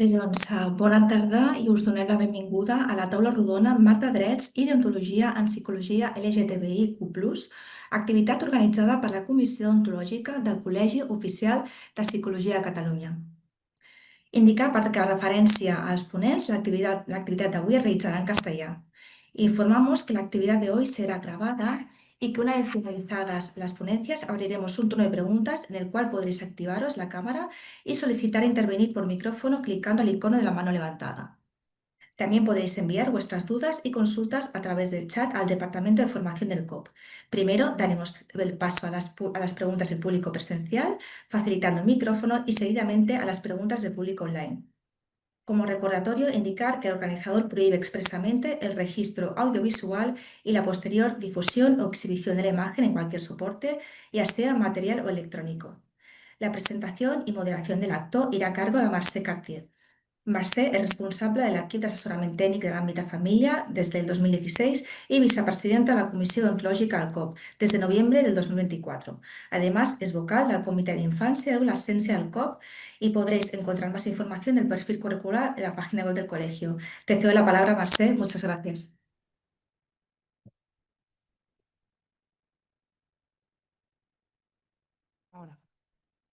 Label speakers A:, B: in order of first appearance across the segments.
A: Bona tarda i us donem la benvinguda a la taula rodona Marc de Drets i Deontologia en Psicologia LGTBIQ+, activitat organitzada per la Comissió Deontològica del Col·legi Oficial de Psicologia de Catalunya. Indicar que referència als ponents, l'actividad d'avui es realitzarà en castellà. Informamos que la actividad de hoy será grabada y que una vez finalizadas las ponencias abriremos un turno de preguntas en el cual podréis activaros la cámara y solicitar intervenir por micrófono clicando el icono de la mano levantada. También podréis enviar vuestras dudas y consultas a través del chat al Departamento de Formación del COP. Primero daremos el paso a las preguntas del público presencial, facilitando el micrófono y seguidamente a las preguntas del público online. Como recordatorio, indicar que el organizador prohíbe expresamente el registro audiovisual y la posterior difusión o exhibición de la imagen en cualquier soporte, ya sea material o electrónico. La presentación y moderación del acto irà a cargo de Mercè Cartier. Mercè és responsable de l'equip d'assessorament tècnic de l'àmbit de família des del 2016 y vicepresidenta de la Comisión Deontológica del COP desde noviembre del 2024. Además, es vocal del Comité de Infancia y Adolescencia del COP y podréis encontrar más información del perfil curricular en la página web del colegio. Te cedo la palabra, Mercè. Muchas gracias.
B: Ahora.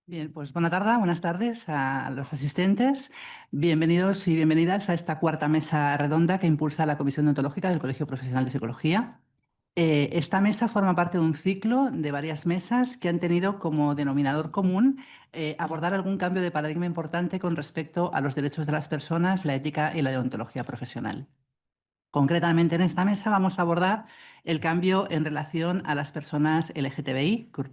B: Bien, pues buenas tardes a los asistentes. Bienvenidos y bienvenidas a esta cuarta mesa redonda que impulsa la Comisión Deontológica del Colegio Profesional de Psicología. Esta mesa forma parte de un ciclo de varias mesas que han tenido como denominador común abordar algún cambio de paradigma importante con respecto a los derechos de las personas, la ética y la deontología profesional. Concretamente, en esta mesa vamos a abordar el cambio en relación a las personas LGTBI, CUR+.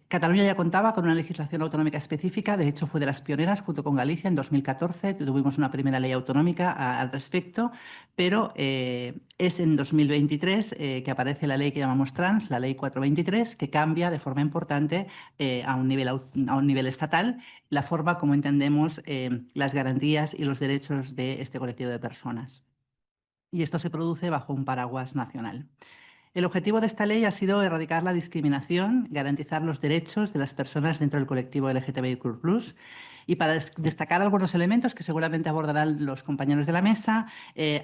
B: Cataluña ya contaba con una legislación autonómica específica, de hecho fue de las pioneras junto con Galicia en 2014, tuvimos una primera ley autonómica al respecto, pero es en 2023 que aparece la ley que llamamos trans, la ley 423, que cambia de forma importante a un nivel estatal la forma como entendemos las garantías y los derechos de este colectivo de personas. Y esto se produce bajo un paraguas nacional. El objetivo de esta ley ha sido erradicar la discriminación, garantizar los derechos de las personas dentro del colectivo LGTBIQ+, y para destacar algunos elementos que seguramente abordarán los compañeros de la mesa,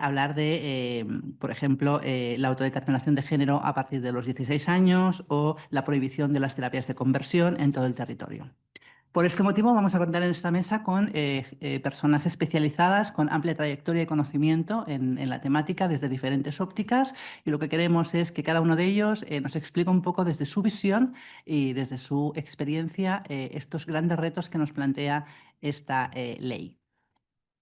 B: hablar de, por ejemplo, la autodeterminación de género a partir de los 16 años o la prohibición de las terapias de conversión en todo el territorio. Por este motivo vamos a contar en esta mesa con personas especializadas con amplia trayectoria y conocimiento en la temática desde diferentes ópticas, y lo que queremos es que cada uno de ellos nos explique un poco desde su visión y desde su experiencia estos grandes retos que nos plantea esta ley.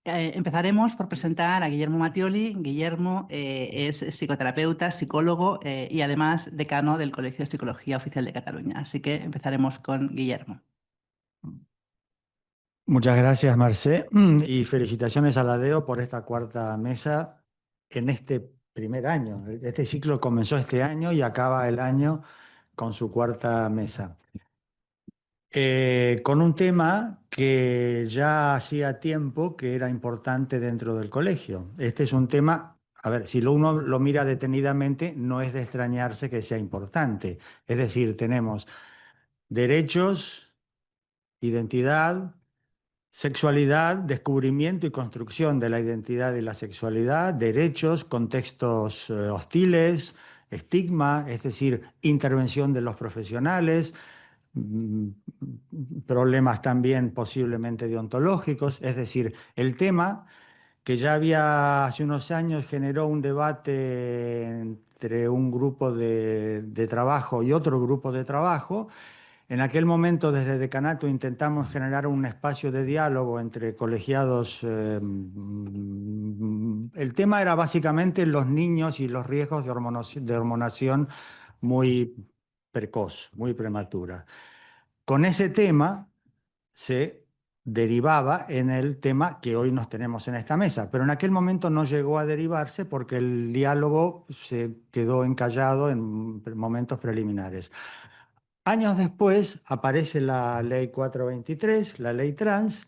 B: Empezaremos por presentar a Guillermo Mattioli. Guillermo es psicoterapeuta, psicólogo y además decano del Colegio de Psicología Oficial de Cataluña. Así que empezaremos con Guillermo.
C: Muchas gracias, Mercè, y felicitaciones a la DEO por esta cuarta mesa en este primer año. Este ciclo comenzó este año y acaba el año con su cuarta mesa. Con un tema que ya hacía tiempo que era importante dentro del colegio. Este es un tema, a ver, si uno lo mira detenidamente, no es de extrañarse que sea importante. Es decir, tenemos derechos, identidad, sexualidad, descubrimiento y construcción de la identidad y la sexualidad, derechos, contextos hostiles, estigma, es decir, intervención de los profesionales, problemas también posiblemente deontológicos, es decir, el tema que ya había hace unos años generó un debate entre un grupo de trabajo y otro grupo de trabajo. En aquel momento, desde Decanato, intentamos generar un espacio de diálogo entre colegiados. El tema era básicamente los niños y los riesgos de hormonación muy precoz, muy prematura. Con ese tema se derivaba en el tema que hoy nos tenemos en esta mesa, pero en aquel momento no llegó a derivarse porque el diálogo se quedó encallado en momentos preliminares. Años después aparece la ley 423, la ley trans,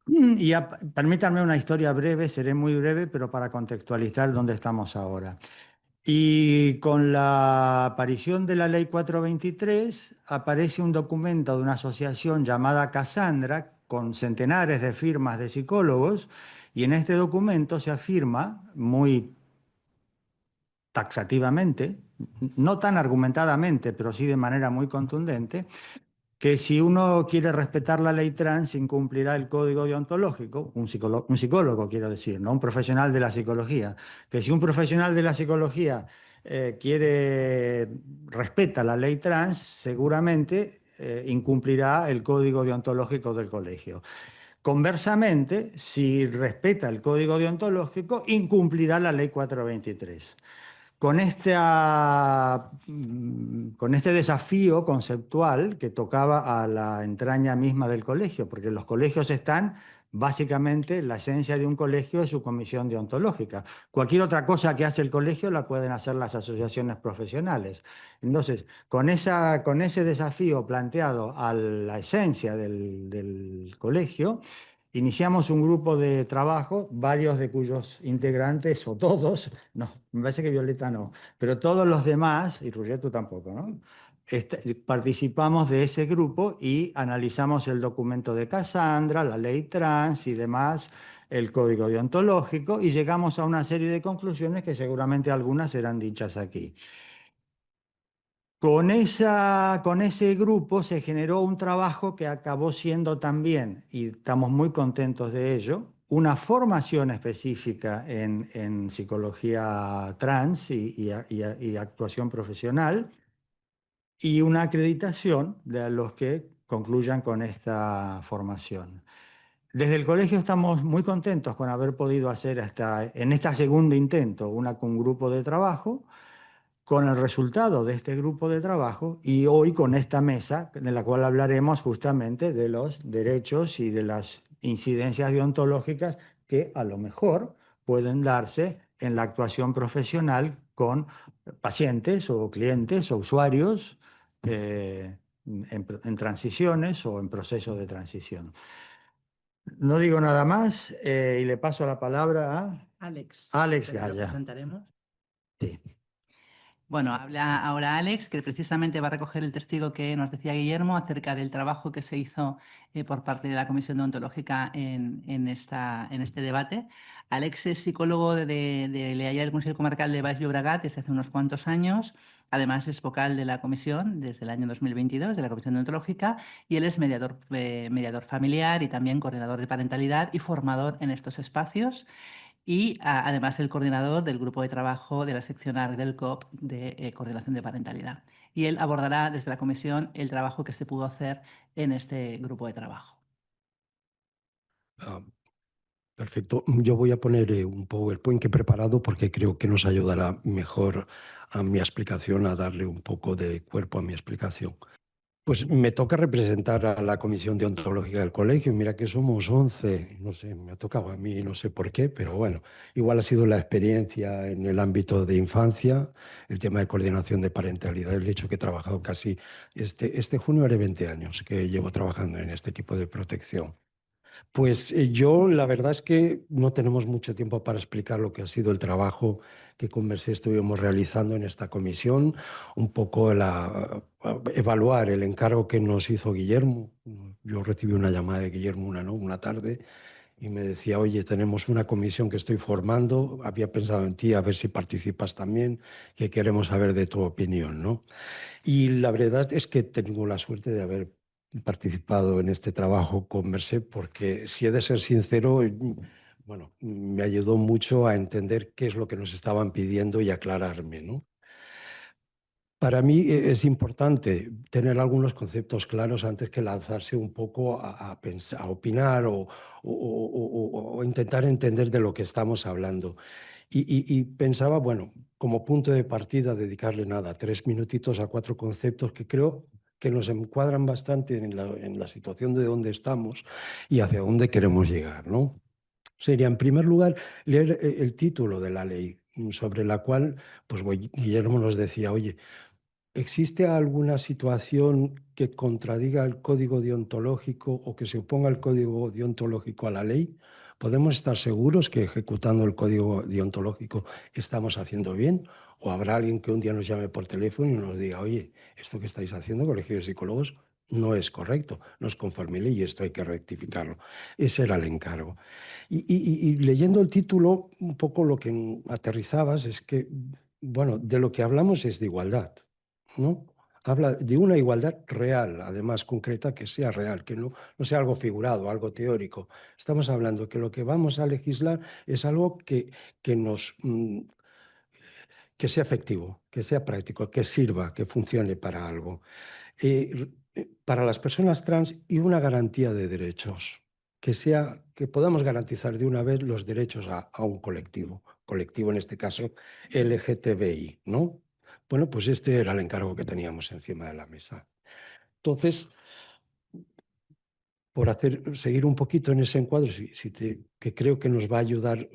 C: y permítanme una historia breve, seré muy breve, pero para contextualizar dónde estamos ahora. Y con la aparición de la ley 423 aparece un documento de una asociación llamada Cassandra, con centenares de firmas de psicólogos, y en este documento se afirma muy taxativamente, no tan argumentadamente, pero sí de manera muy contundente, que si uno quiere respetar la ley trans, incumplirá el código deontológico, un psicólogo quiero decir, no un profesional de la psicología, que si un profesional de la psicología respeta la ley trans, seguramente incumplirá el código deontológico del colegio. Conversamente, si respeta el código deontológico, incumplirá la ley 423. Con este desafío conceptual que tocaba a la entraña misma del colegio, porque los colegios están, básicamente, la esencia de un colegio es su comisión deontológica. Cualquier otra cosa que hace el colegio la pueden hacer las asociaciones profesionales. Entonces, con ese desafío planteado a la esencia del colegio, iniciamos un grupo de trabajo, varios de cuyos integrantes, o todos, no, me parece que Violeta no, pero todos los demás, y Ruggeto tampoco, ¿no? Participamos de ese grupo y analizamos el documento de Cassandra, la ley trans y demás, el código deontológico, y llegamos a una serie de conclusiones que seguramente algunas serán dichas aquí. Con ese grupo se generó un trabajo que acabó siendo también, y estamos muy contentos de ello, una formación específica en psicología trans y actuación profesional, y una acreditación de los que concluyan con esta formación. Desde el colegio estamos muy contentos con haber podido hacer en este segundo intento un grupo de trabajo, con el resultado de este grupo de trabajo y hoy con esta mesa en la cual hablaremos justamente de los derechos y de las incidencias deontológicas que a lo mejor pueden darse en la actuación profesional con pacientes o clientes o usuarios en transiciones o en procesos de transición. No digo nada más y le paso la palabra a
B: Alex
C: Alex
B: que te lo
C: Gaya.
B: presentaremos.
C: Sí.
B: Bueno, habla ahora Alex, que precisamente va a recoger el testigo que nos decía Guillermo acerca del trabajo que se hizo por parte de la Comisión Deontológica en este debate. Alex es psicólogo de l'EAIA del Consell Comarcal de Baix Llobregat desde hace unos cuantos años. Además, es vocal de la comisión desde el año 2022, de la Comisión Deontológica, y él es mediador familiar y también coordinador de parentalidad y formador en estos espacios. Y además el coordinador del grupo de trabajo de la sección ARC del COP de coordinación de parentalidad. Y él abordará desde la comisión el trabajo que se pudo hacer en este grupo de trabajo.
D: Perfecto. Yo voy a poner un PowerPoint que he preparado porque creo que nos ayudará mejor a mi explicación, a darle un poco de cuerpo a mi explicación. Pues me toca representar a la Comisión Deontológica del colegio. Mira que somos 11, no sé, me ha tocado a mí, no sé por qué, pero bueno, igual ha sido la experiencia en el ámbito de infancia, el tema de coordinación de parentalidad, el hecho que he trabajado casi, este junio haré 20 años que llevo trabajando en este equipo de protección. Pues yo la verdad es que no tenemos mucho tiempo para explicar lo que ha sido el trabajo que con Mercè estuvimos realizando en esta comisión, un poco evaluar el encargo que nos hizo Guillermo. Yo recibí una llamada de Guillermo una tarde y me decía, oye, tenemos una comisión que estoy formando, había pensado en ti, a ver si participas también, que queremos saber de tu opinión, ¿no? Y la verdad es que tengo la suerte de haber participado en este trabajo con Mercè porque, si he de ser sincero, bueno, me ayudó mucho a entender qué es lo que nos estaban pidiendo y aclararme, ¿no? Para mí es importante tener algunos conceptos claros antes que lanzarse un poco a pensar, a opinar o intentar entender de lo que estamos hablando. Y pensaba, bueno, como punto de partida, dedicarle nada, 3 minutitos a 4 conceptos que creo que nos encuadran bastante en la situación de donde estamos y hacia dónde queremos llegar, ¿no? Sería, en primer lugar, leer el título de la ley, sobre la cual, pues Guillermo nos decía, oye, ¿existe alguna situación que contradiga el código deontológico o que se oponga el código deontológico a la ley? ¿Podemos estar seguros que ejecutando el código deontológico estamos haciendo bien? ¿O habrá alguien que un día nos llame por teléfono y nos diga, oye, esto que estáis haciendo, colegio de psicólogos, no es correcto, no es conforme a ley y esto hay que rectificarlo. Ese era el encargo. Y leyendo el título, un poco lo que aterrizabas es que, bueno, de lo que hablamos es de igualdad, ¿no? Habla de una igualdad real, además concreta, que sea real, que no sea algo figurado, algo teórico. Estamos hablando que lo que vamos a legislar es algo que que sea efectivo, que sea práctico, que sirva, que funcione para algo. Para las personas trans y una garantía de derechos, que podamos garantizar de una vez los derechos a un colectivo en este caso LGTBI, ¿no? Bueno, pues este era el encargo que teníamos encima de la mesa. Entonces, por seguir un poquito en ese encuadro, que creo que nos va a ayudar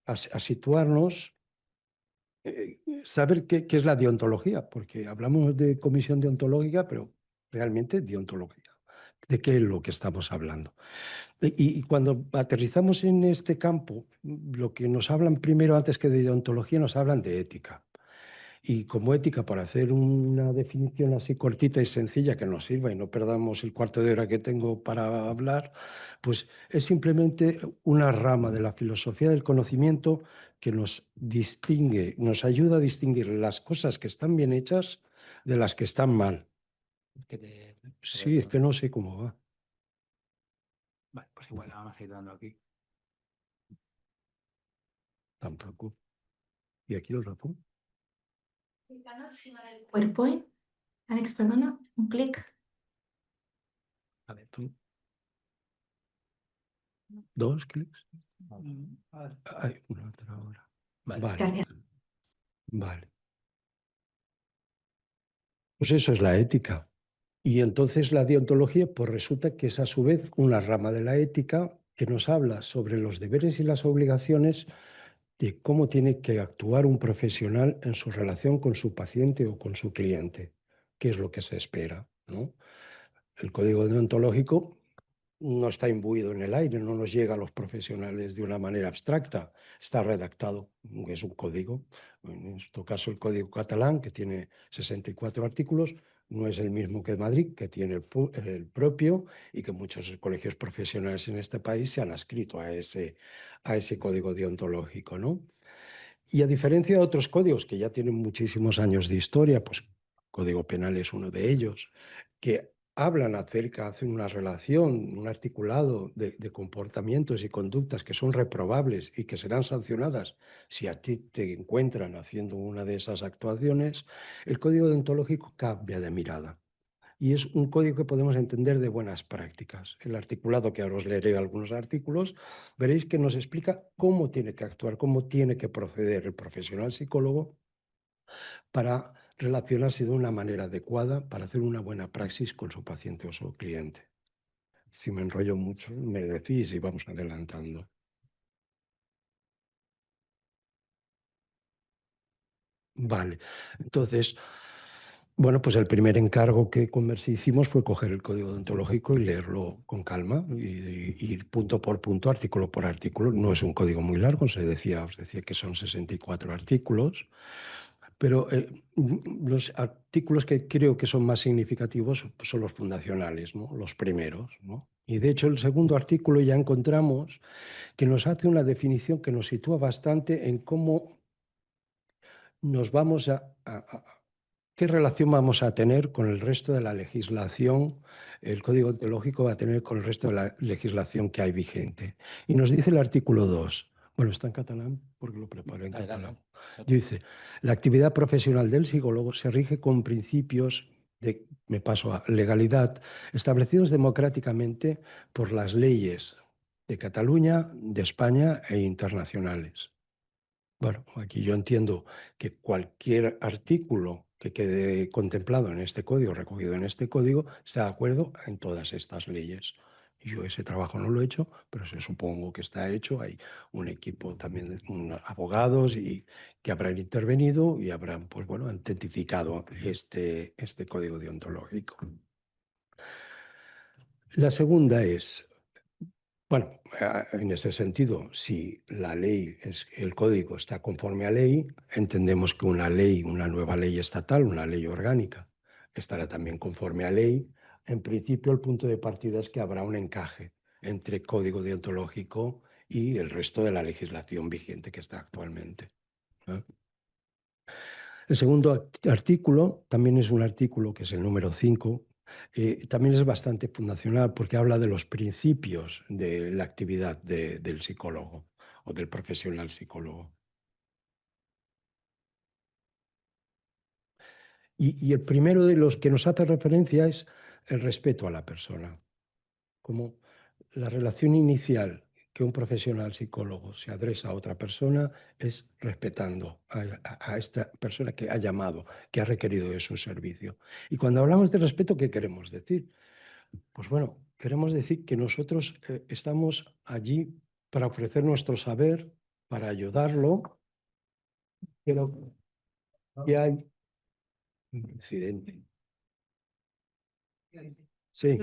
D: a situarnos, saber qué es la deontología, porque hablamos de comisión deontológica, pero realmente deontología. ¿De qué es lo que estamos hablando? Y cuando aterrizamos en este campo, lo que nos hablan primero, antes que de deontología, nos hablan de ética. Y como ética, para hacer una definición así cortita y sencilla que nos sirva y no perdamos el cuarto de hora que tengo para hablar, pues es simplemente una rama de la filosofía del conocimiento que nos distingue, nos ayuda a distinguir las cosas que están bien hechas de las que están mal. Sí, es que no sé cómo va.
B: Vale, pues igual vamos a ir dando aquí.
D: Tampoco. ¿Y aquí lo pongo?
A: Clicando encima del PowerPoint. Alex, perdona, un clic.
D: Vale, tú. ¿Dos clics? Hay una otra ahora. Vale.
A: Gracias.
D: Vale. Pues eso es la ética. Y entonces la deontología, pues resulta que es a su vez una rama de la ética que nos habla sobre los deberes y las obligaciones de cómo tiene que actuar un profesional en su relación con su paciente o con su cliente, qué es lo que se espera, ¿no? El código deontológico no está imbuido en el aire, no nos llega a los profesionales de una manera abstracta, está redactado, es un código. En este caso el código catalán, que tiene 64 artículos, no es el mismo que Madrid, que tiene el propio y que muchos colegios profesionales en este país se han adscrito a ese código deontológico, ¿no? Y a diferencia de otros códigos que ya tienen muchísimos años de historia, pues Código Penal es uno de ellos, que hablan hacen una relación, un articulado de comportamientos y conductas que son reprobables y que serán sancionadas si a ti te encuentran haciendo una de esas actuaciones, el código deontológico cambia de mirada. Y es un código que podemos entender de buenas prácticas. El articulado, que ahora os leeré algunos artículos, veréis que nos explica cómo tiene que actuar, cómo tiene que proceder el profesional psicólogo para relacionarse de una manera adecuada, para hacer una buena praxis con su paciente o su cliente. Si me enrollo mucho, me decís y vamos adelantando. Vale, entonces, bueno, pues el primer encargo que hicimos fue coger el código deontológico y leerlo con calma y ir punto por punto, artículo por artículo. No es un código muy largo, os decía que son 64 artículos, pero los artículos que creo que son más significativos son los fundacionales, ¿no? Los primeros, ¿no? Y de hecho el segundo artículo ya encontramos que nos hace una definición que nos sitúa bastante en cómo nos vamos ¿qué relación vamos a tener con el resto de la legislación? El código deontológico va a tener con el resto de la legislación que hay vigente. Y nos dice el artículo 2, bueno, está en catalán porque lo preparé en catalán. Dice, la actividad profesional del psicólogo se rige con principios me paso a legalidad, establecidos democráticamente por las leyes de Cataluña, de España e internacionales. Bueno, aquí yo entiendo que cualquier artículo que quede contemplado en este código, recogido en este código, está de acuerdo en todas estas leyes. Yo ese trabajo no lo he hecho, pero se supongo que está hecho. Hay un equipo también de abogados que habrán intervenido y habrán, pues bueno, autentificado este código deontológico. La segunda es, bueno, en ese sentido, si la ley, el código está conforme a ley, entendemos que una ley, una nueva ley estatal, una ley orgánica, estará también conforme a ley En principio, el punto de partida es que habrá un encaje entre código deontológico y el resto de la legislación vigente que está actualmente. El segundo artículo también es un artículo que es el número 5. También es bastante fundacional porque habla de los principios de la actividad del psicólogo o del profesional psicólogo. Y el primero de los que nos hace referencia es el respeto a la persona. Como la relación inicial que un profesional psicólogo se adresa a otra persona es respetando a esta persona que ha llamado, que ha requerido de su servicio. Y cuando hablamos de respeto, ¿qué queremos decir? Pues bueno, queremos decir que nosotros estamos allí para ofrecer nuestro saber, para ayudarlo, pero que hay un incidente. Sí,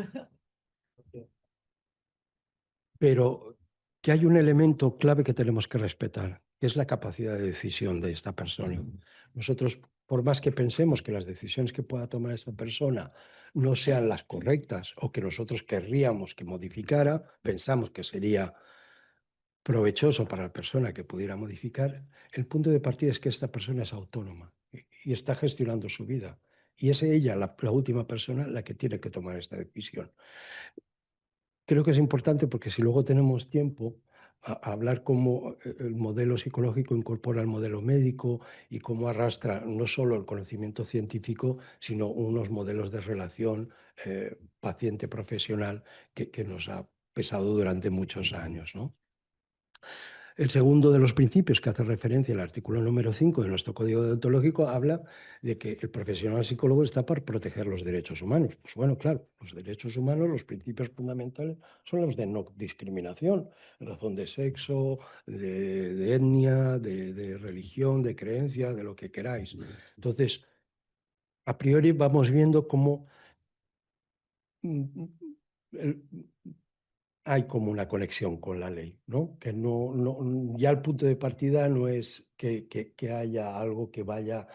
D: pero que hay un elemento clave que tenemos que respetar, que es la capacidad de decisión de esta persona. Nosotros, por más que pensemos que las decisiones que pueda tomar esta persona no sean las correctas o que nosotros querríamos que modificara, pensamos que sería provechoso para la persona que pudiera modificar, el punto de partida es que esta persona es autónoma y está gestionando su vida. Y es ella, la última persona, la que tiene que tomar esta decisión. Creo que es importante porque si luego tenemos tiempo a hablar cómo el modelo psicológico incorpora el modelo médico y cómo arrastra no solo el conocimiento científico, sino unos modelos de relación paciente-profesional que nos ha pesado durante muchos años, ¿no? El segundo de los principios que hace referencia al artículo número 5 de nuestro Código Deontológico habla de que el profesional psicólogo está para proteger los derechos humanos. Pues bueno, claro, los derechos humanos, los principios fundamentales son los de no discriminación, en razón de sexo, de etnia, de religión, de creencia, de lo que queráis. Entonces, a priori vamos viendo cómo el, hay como una conexión con la ley, ¿no? Que ya el punto de partida no es que haya algo que vaya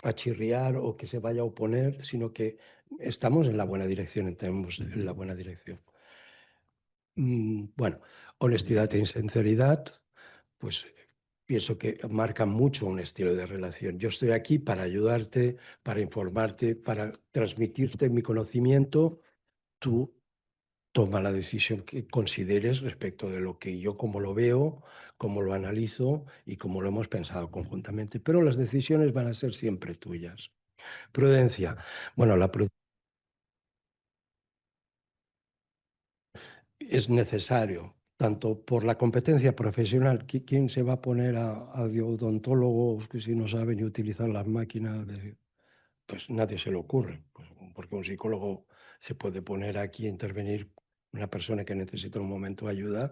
D: a chirriar o que se vaya a oponer, sino que estamos en la buena dirección, estamos en la buena dirección. Bueno, honestidad y sinceridad, pues pienso que marcan mucho un estilo de relación. Yo estoy aquí para ayudarte, para informarte, para transmitirte mi conocimiento. Tú toma la decisión que consideres respecto de lo que yo como lo veo, cómo lo analizo y cómo lo hemos pensado conjuntamente. Pero las decisiones van a ser siempre tuyas. Prudencia. Bueno, la prudencia es necesario, tanto por la competencia profesional. ¿Quién se va a poner a odontólogo si no sabe ni utilizar las máquinas? Pues nadie se le ocurre, pues, porque un psicólogo se puede poner aquí a intervenir una persona que necesita un momento de ayuda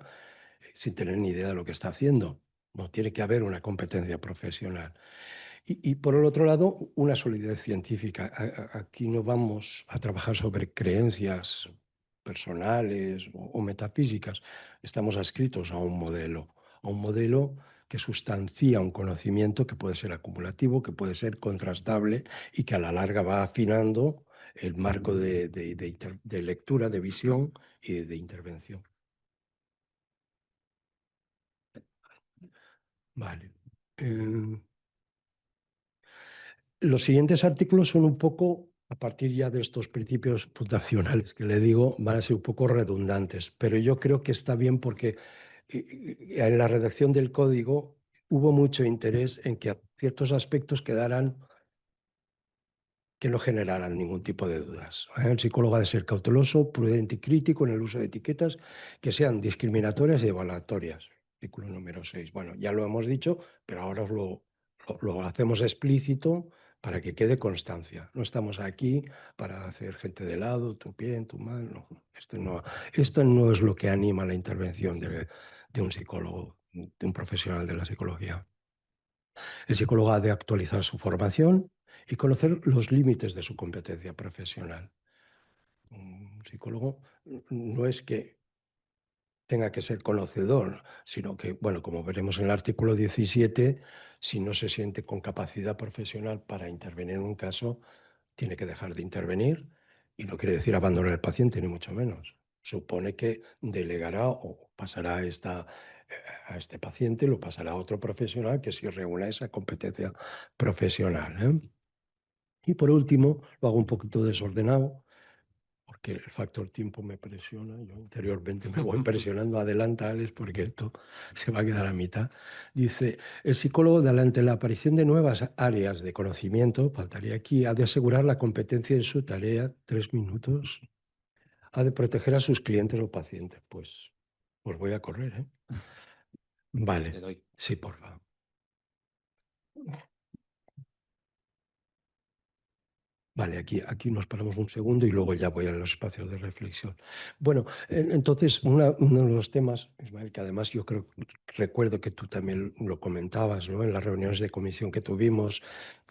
D: sin tener ni idea de lo que está haciendo. No tiene que haber una competencia profesional. Y por el otro lado, una solidez científica. Aquí no vamos a trabajar sobre creencias personales o metafísicas. Estamos adscritos a un modelo que sustancia un conocimiento que puede ser acumulativo, que puede ser contrastable y que a la larga va afinando el marco de lectura, de visión y de intervención. Vale. Los siguientes artículos son un poco, a partir ya de estos principios fundacionales que le digo, van a ser un poco redundantes, pero yo creo que está bien porque en la redacción del código hubo mucho interés en que ciertos aspectos quedaran que no generaran ningún tipo de dudas. El psicólogo ha de ser cauteloso, prudente y crítico en el uso de etiquetas que sean discriminatorias y evaluatorias. Artículo número 6. Bueno, ya lo hemos dicho, pero ahora lo hacemos explícito para que quede constancia. No estamos aquí para hacer gente de lado, tu bien, tu mal. No. Esto no es lo que anima la intervención de un psicólogo, de un profesional de la psicología. El psicólogo ha de actualizar su formación y conocer los límites de su competencia profesional. Un psicólogo no es que tenga que ser conocedor, sino que, bueno, como veremos en el artículo 17, si no se siente con capacidad profesional para intervenir en un caso, tiene que dejar de intervenir Y no quiere decir abandonar al paciente, ni mucho menos. Supone que delegará o pasará a este paciente, lo pasará a otro profesional que sí reúna esa competencia profesional, ¿eh? Y por último, lo hago un poquito desordenado, porque el factor tiempo me presiona, yo interiormente me voy presionando, adelanta Alex, porque esto se va a quedar a mitad. Dice, el psicólogo, ante la aparición de nuevas áreas de conocimiento, faltaría aquí, ha de asegurar la competencia en su tarea, 3 minutos, ha de proteger a sus clientes o pacientes. Pues voy a correr, ¿eh? Vale,
E: Le doy.
D: sí, por favor. Vale, aquí nos paramos un segundo y luego ya voy a los espacios de reflexión. Bueno, entonces uno de los temas, Ismael, que además yo recuerdo que tú también lo comentabas, ¿no?, en las reuniones de comisión que tuvimos,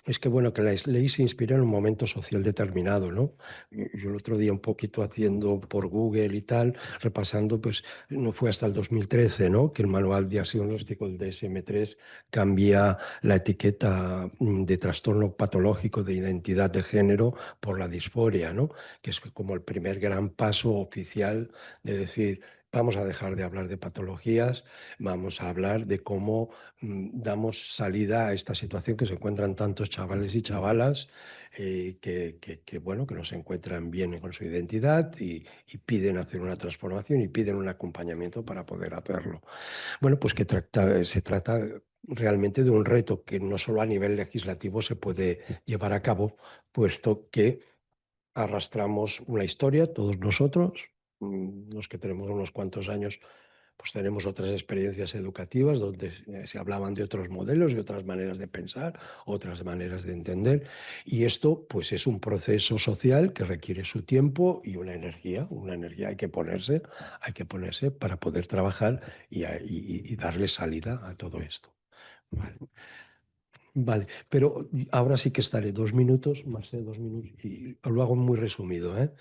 D: es que, bueno, que la ley se inspira en un momento social determinado, ¿no? Yo el otro día un poquito haciendo por Google y tal, repasando, pues no fue hasta el 2013, ¿no?, que el manual diagnóstico, el DSM-3, cambia la etiqueta de trastorno patológico de identidad de género por la disforia, ¿no?, que es como el primer gran paso oficial de decir, vamos a dejar de hablar de patologías, vamos a hablar de cómo damos salida a esta situación que se encuentran tantos chavales y chavalas bueno, que no se encuentran bien con su identidad y piden hacer una transformación y piden un acompañamiento para poder hacerlo. Bueno, pues que se trata realmente de un reto que no solo a nivel legislativo se puede llevar a cabo, puesto que arrastramos una historia, todos nosotros, los que tenemos unos cuantos años, pues tenemos otras experiencias educativas donde se hablaban de otros modelos y otras maneras de pensar, otras maneras de entender. Y esto, pues, es un proceso social que requiere su tiempo y una energía. Una energía hay que ponerse para poder trabajar y darle salida a todo esto. Vale. Vale, pero ahora sí que estaré 2 minutos, más de 2 minutos, y lo hago muy resumido, ¿eh?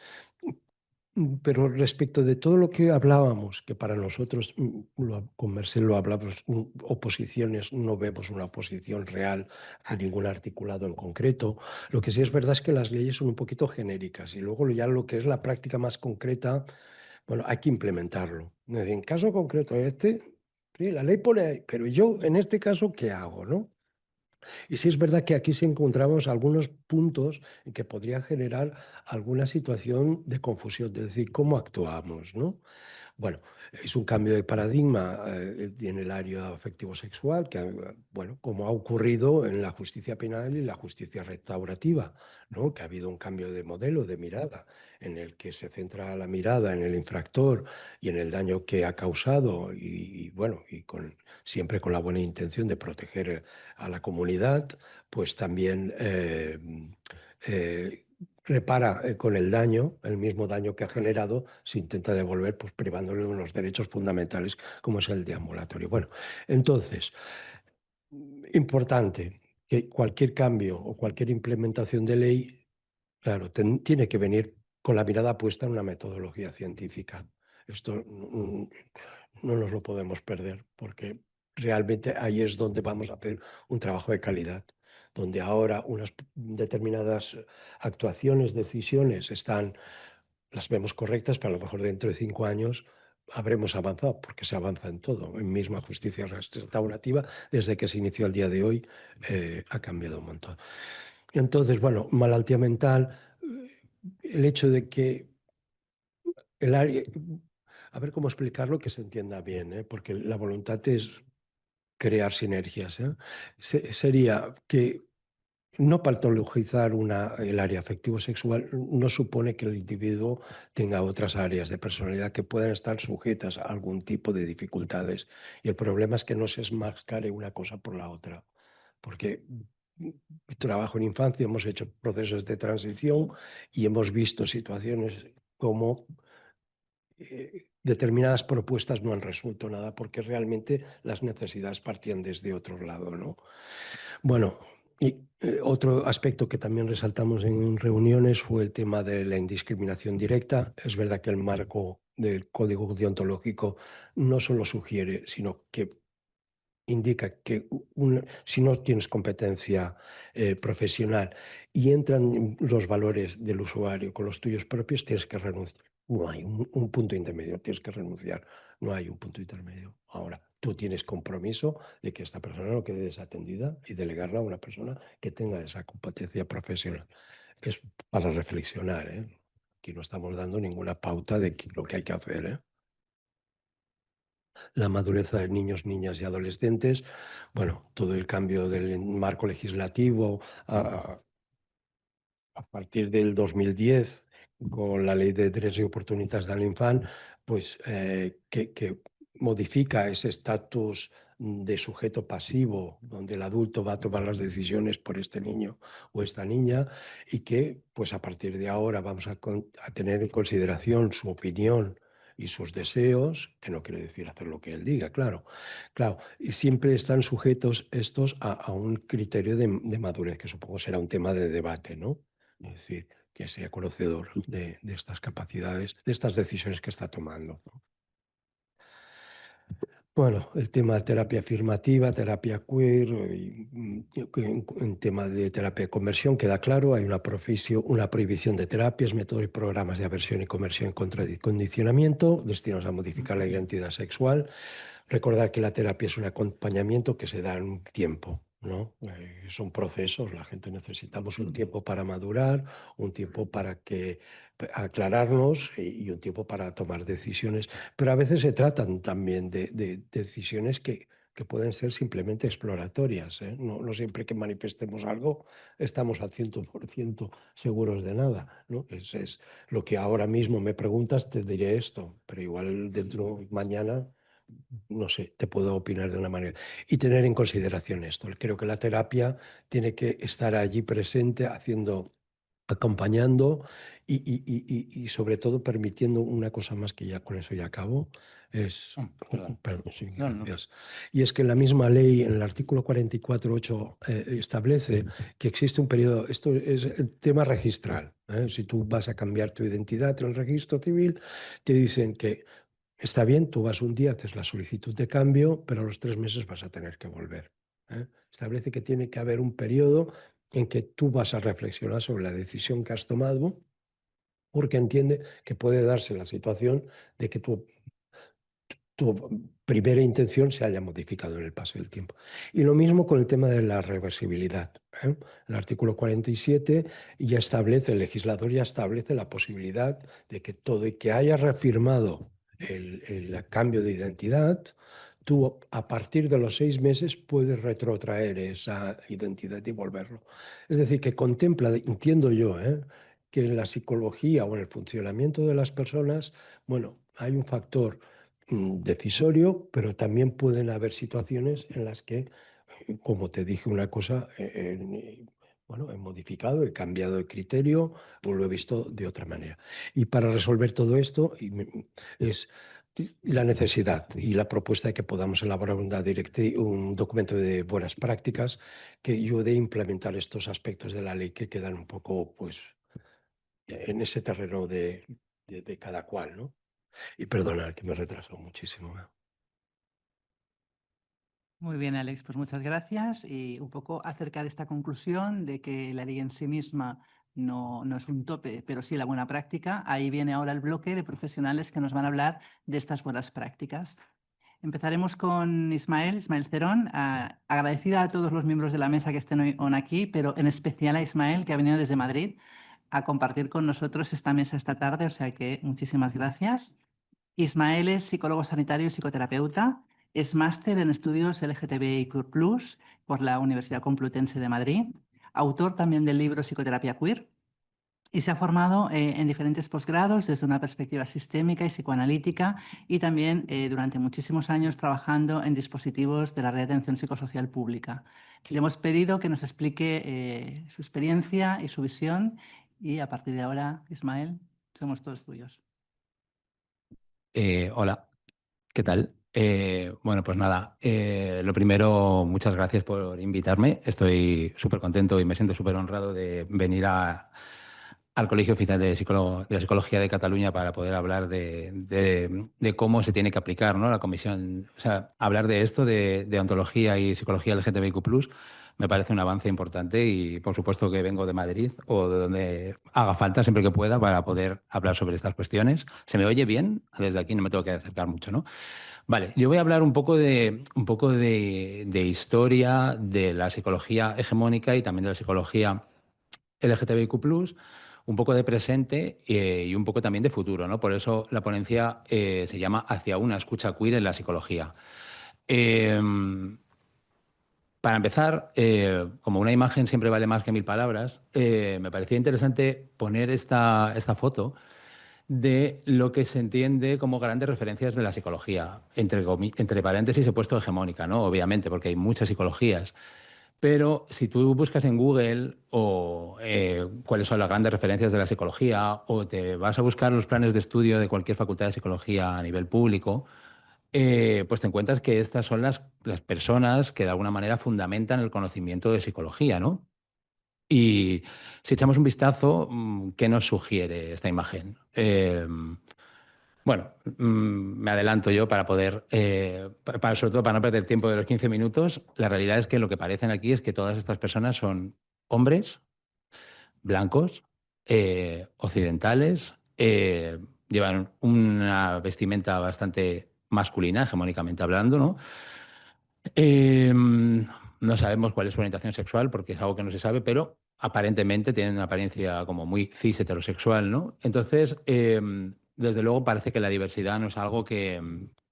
D: Pero respecto de todo lo que hablábamos, que para nosotros, con Merced lo hablamos, oposiciones, no vemos una oposición real a ningún articulado en concreto. Lo que sí es verdad es que las leyes son un poquito genéricas y luego ya lo que es la práctica más concreta, bueno, hay que implementarlo. Es decir, en caso concreto sí, la ley pone ahí, pero yo en este caso, ¿qué hago, no? Y sí es verdad que aquí sí encontramos algunos puntos en que podría generar alguna situación de confusión, de decir, ¿cómo actuamos, no? Bueno, es un cambio de paradigma en el área afectivo-sexual, que, bueno, como ha ocurrido en la justicia penal y la justicia restaurativa, ¿no?, que ha habido un cambio de modelo, de mirada, en el que se centra la mirada en el infractor y en el daño que ha causado bueno, siempre con la buena intención de proteger a la comunidad, pues también repara con el daño, el mismo daño que ha generado, se intenta devolver, pues privándole de unos derechos fundamentales como es el de ambulatorio. Bueno, entonces, importante que cualquier cambio o cualquier implementación de ley, claro, tiene que venir con la mirada puesta en una metodología científica. Esto no nos lo podemos perder, porque realmente ahí es donde vamos a hacer un trabajo de calidad, donde ahora unas determinadas actuaciones, decisiones las vemos correctas, pero a lo mejor dentro de 5 años habremos avanzado, porque se avanza en todo. En misma justicia restaurativa, desde que se inició al día de hoy, ha cambiado un montón. Entonces, bueno, malaltía mental, el hecho de que el área, a ver cómo explicarlo que se entienda bien, porque la voluntad es crear sinergias. Sería que no patologizar el área afectivo-sexual no supone que el individuo tenga otras áreas de personalidad que puedan estar sujetas a algún tipo de dificultades. Y el problema es que no se enmascare una cosa por la otra. Porque trabajo en infancia, hemos hecho procesos de transición y hemos visto situaciones como determinadas propuestas no han resuelto nada porque realmente las necesidades partían desde otro lado, ¿no? Bueno, y otro aspecto que también resaltamos en reuniones fue el tema de la indiscriminación directa. Es verdad que el marco del código deontológico no solo sugiere, sino que indica que si no tienes competencia profesional y entran los valores del usuario con los tuyos propios, tienes que renunciar. No hay un punto intermedio, tienes que renunciar. No hay un punto intermedio. Ahora, tú tienes compromiso de que esta persona no quede desatendida y delegarla a una persona que tenga esa competencia profesional. Es para reflexionar, ¿eh? Aquí no estamos dando ninguna pauta de lo que hay que hacer, ¿eh? La madurez de niños, niñas y adolescentes, bueno, todo el cambio del marco legislativo a partir del 2010, con la Ley de Derechos y Oportunidades del Infant, pues que modifica ese estatus de sujeto pasivo, donde el adulto va a tomar las decisiones por este niño o esta niña, y que pues a partir de ahora vamos a tener en consideración su opinión y sus deseos, que no quiere decir hacer lo que él diga, claro, y siempre están sujetos estos a un criterio de madurez, que supongo será un tema de debate, ¿no? Es decir, que sea conocedor de estas capacidades, de estas decisiones que está tomando, ¿no? Bueno, el tema de terapia afirmativa, terapia queer, en tema de terapia de conversión queda claro, hay una prohibición de terapias, métodos y programas de aversión y conversión contra el condicionamiento destinados a modificar la identidad sexual. Recordar que la terapia es un acompañamiento que se da en un tiempo, ¿no? Son procesos, la gente necesitamos un tiempo para madurar, un tiempo para aclararnos y un tiempo para tomar decisiones. Pero a veces se tratan también de decisiones que pueden ser simplemente exploratorias, ¿eh? No siempre que manifestemos algo estamos al 100% seguros de nada, ¿no? Es lo que ahora mismo me preguntas, te diré esto, pero igual dentro mañana no sé, te puedo opinar de una manera. Y tener en consideración esto. Creo que la terapia tiene que estar allí presente, acompañando y sobre todo permitiendo una cosa más que ya con eso ya acabo. Perdón, sí, gracias. Y es que la misma ley, en el artículo 44.8, establece que existe un periodo, esto es el tema registral, ¿eh? Si tú vas a cambiar tu identidad en el registro civil, te dicen que está bien, tú vas un día, haces la solicitud de cambio, pero a los 3 meses vas a tener que volver, ¿eh? Establece que tiene que haber un periodo en que tú vas a reflexionar sobre la decisión que has tomado, porque entiende que puede darse la situación de que tu primera intención se haya modificado en el paso del tiempo. Y lo mismo con el tema de la reversibilidad, ¿eh? El artículo 47 ya establece, el legislador ya establece la posibilidad de que todo y que haya reafirmado el cambio de identidad, tú a partir de los 6 meses puedes retrotraer esa identidad y volverlo. Es decir, que contempla, entiendo yo, que en la psicología o en el funcionamiento de las personas, bueno, hay un factor decisorio, pero también pueden haber situaciones en las que, como te dije una cosa, bueno, he modificado, he cambiado de criterio, pues lo he visto de otra manera. Y para resolver todo esto es la necesidad y la propuesta de que podamos elaborar un documento de buenas prácticas que ayude a implementar estos aspectos de la ley que quedan un poco pues, en ese terreno de cada cual, ¿no? Y perdonar que me he retrasado muchísimo.
B: Muy bien, Alex, pues muchas gracias. Y un poco acerca de esta conclusión de que la ley en sí misma no es un tope, pero sí la buena práctica. Ahí viene ahora el bloque de profesionales que nos van a hablar de estas buenas prácticas. Empezaremos con Ismael Cerón, agradecida a todos los miembros de la mesa que estén hoy aquí, pero en especial a Ismael, que ha venido desde Madrid a compartir con nosotros esta mesa esta tarde, o sea que muchísimas gracias. Ismael es psicólogo sanitario y psicoterapeuta, es máster en estudios LGTBIQ+, por la Universidad Complutense de Madrid, autor también del libro Psicoterapia Queer, y se ha formado en diferentes posgrados desde una perspectiva sistémica y psicoanalítica y también durante muchísimos años trabajando en dispositivos de la red de atención psicosocial pública. Le hemos pedido que nos explique su experiencia y su visión y a partir de ahora, Ismael, somos todos tuyos.
E: Hola, ¿qué tal? Bueno, pues nada, lo primero, muchas gracias por invitarme. Estoy súper contento y me siento súper honrado de venir a al Colegio Oficial de Psicología de Cataluña para poder hablar de cómo se tiene que aplicar, ¿no?, la comisión. O sea, hablar de esto, de ontología y psicología LGTBIQ+, me parece un avance importante y por supuesto que vengo de Madrid o de donde haga falta siempre que pueda para poder hablar sobre estas cuestiones. ¿Se me oye bien? Desde aquí no me tengo que acercar mucho, ¿no? Vale, yo voy a hablar un poco de historia de la psicología hegemónica y también de la psicología LGTBIQ+, un poco de presente y un poco también de futuro, ¿no? Por eso la ponencia se llama Hacia una escucha queer en la psicología. Para empezar, como una imagen siempre vale más que 1000 palabras, me parecía interesante poner esta foto de lo que se entiende como grandes referencias de la psicología. Entre paréntesis he puesto hegemónica, ¿no? Obviamente, porque hay muchas psicologías. Pero si tú buscas en Google o cuáles son las grandes referencias de la psicología o te vas a buscar los planes de estudio de cualquier facultad de psicología a nivel público, pues te encuentras que estas son las personas que de alguna manera fundamentan el conocimiento de psicología, ¿no? Y si echamos un vistazo, ¿qué nos sugiere esta imagen? Bueno, me adelanto yo para poder, sobre todo para no perder tiempo de los 15 minutos. La realidad es que lo que parecen aquí es que todas estas personas son hombres blancos, occidentales, llevan una vestimenta bastante masculina, hegemónicamente hablando, ¿no? No sabemos cuál es su orientación sexual porque es algo que no se sabe, pero aparentemente tienen una apariencia como muy cis heterosexual, ¿no? Entonces, desde luego parece que la diversidad no es algo que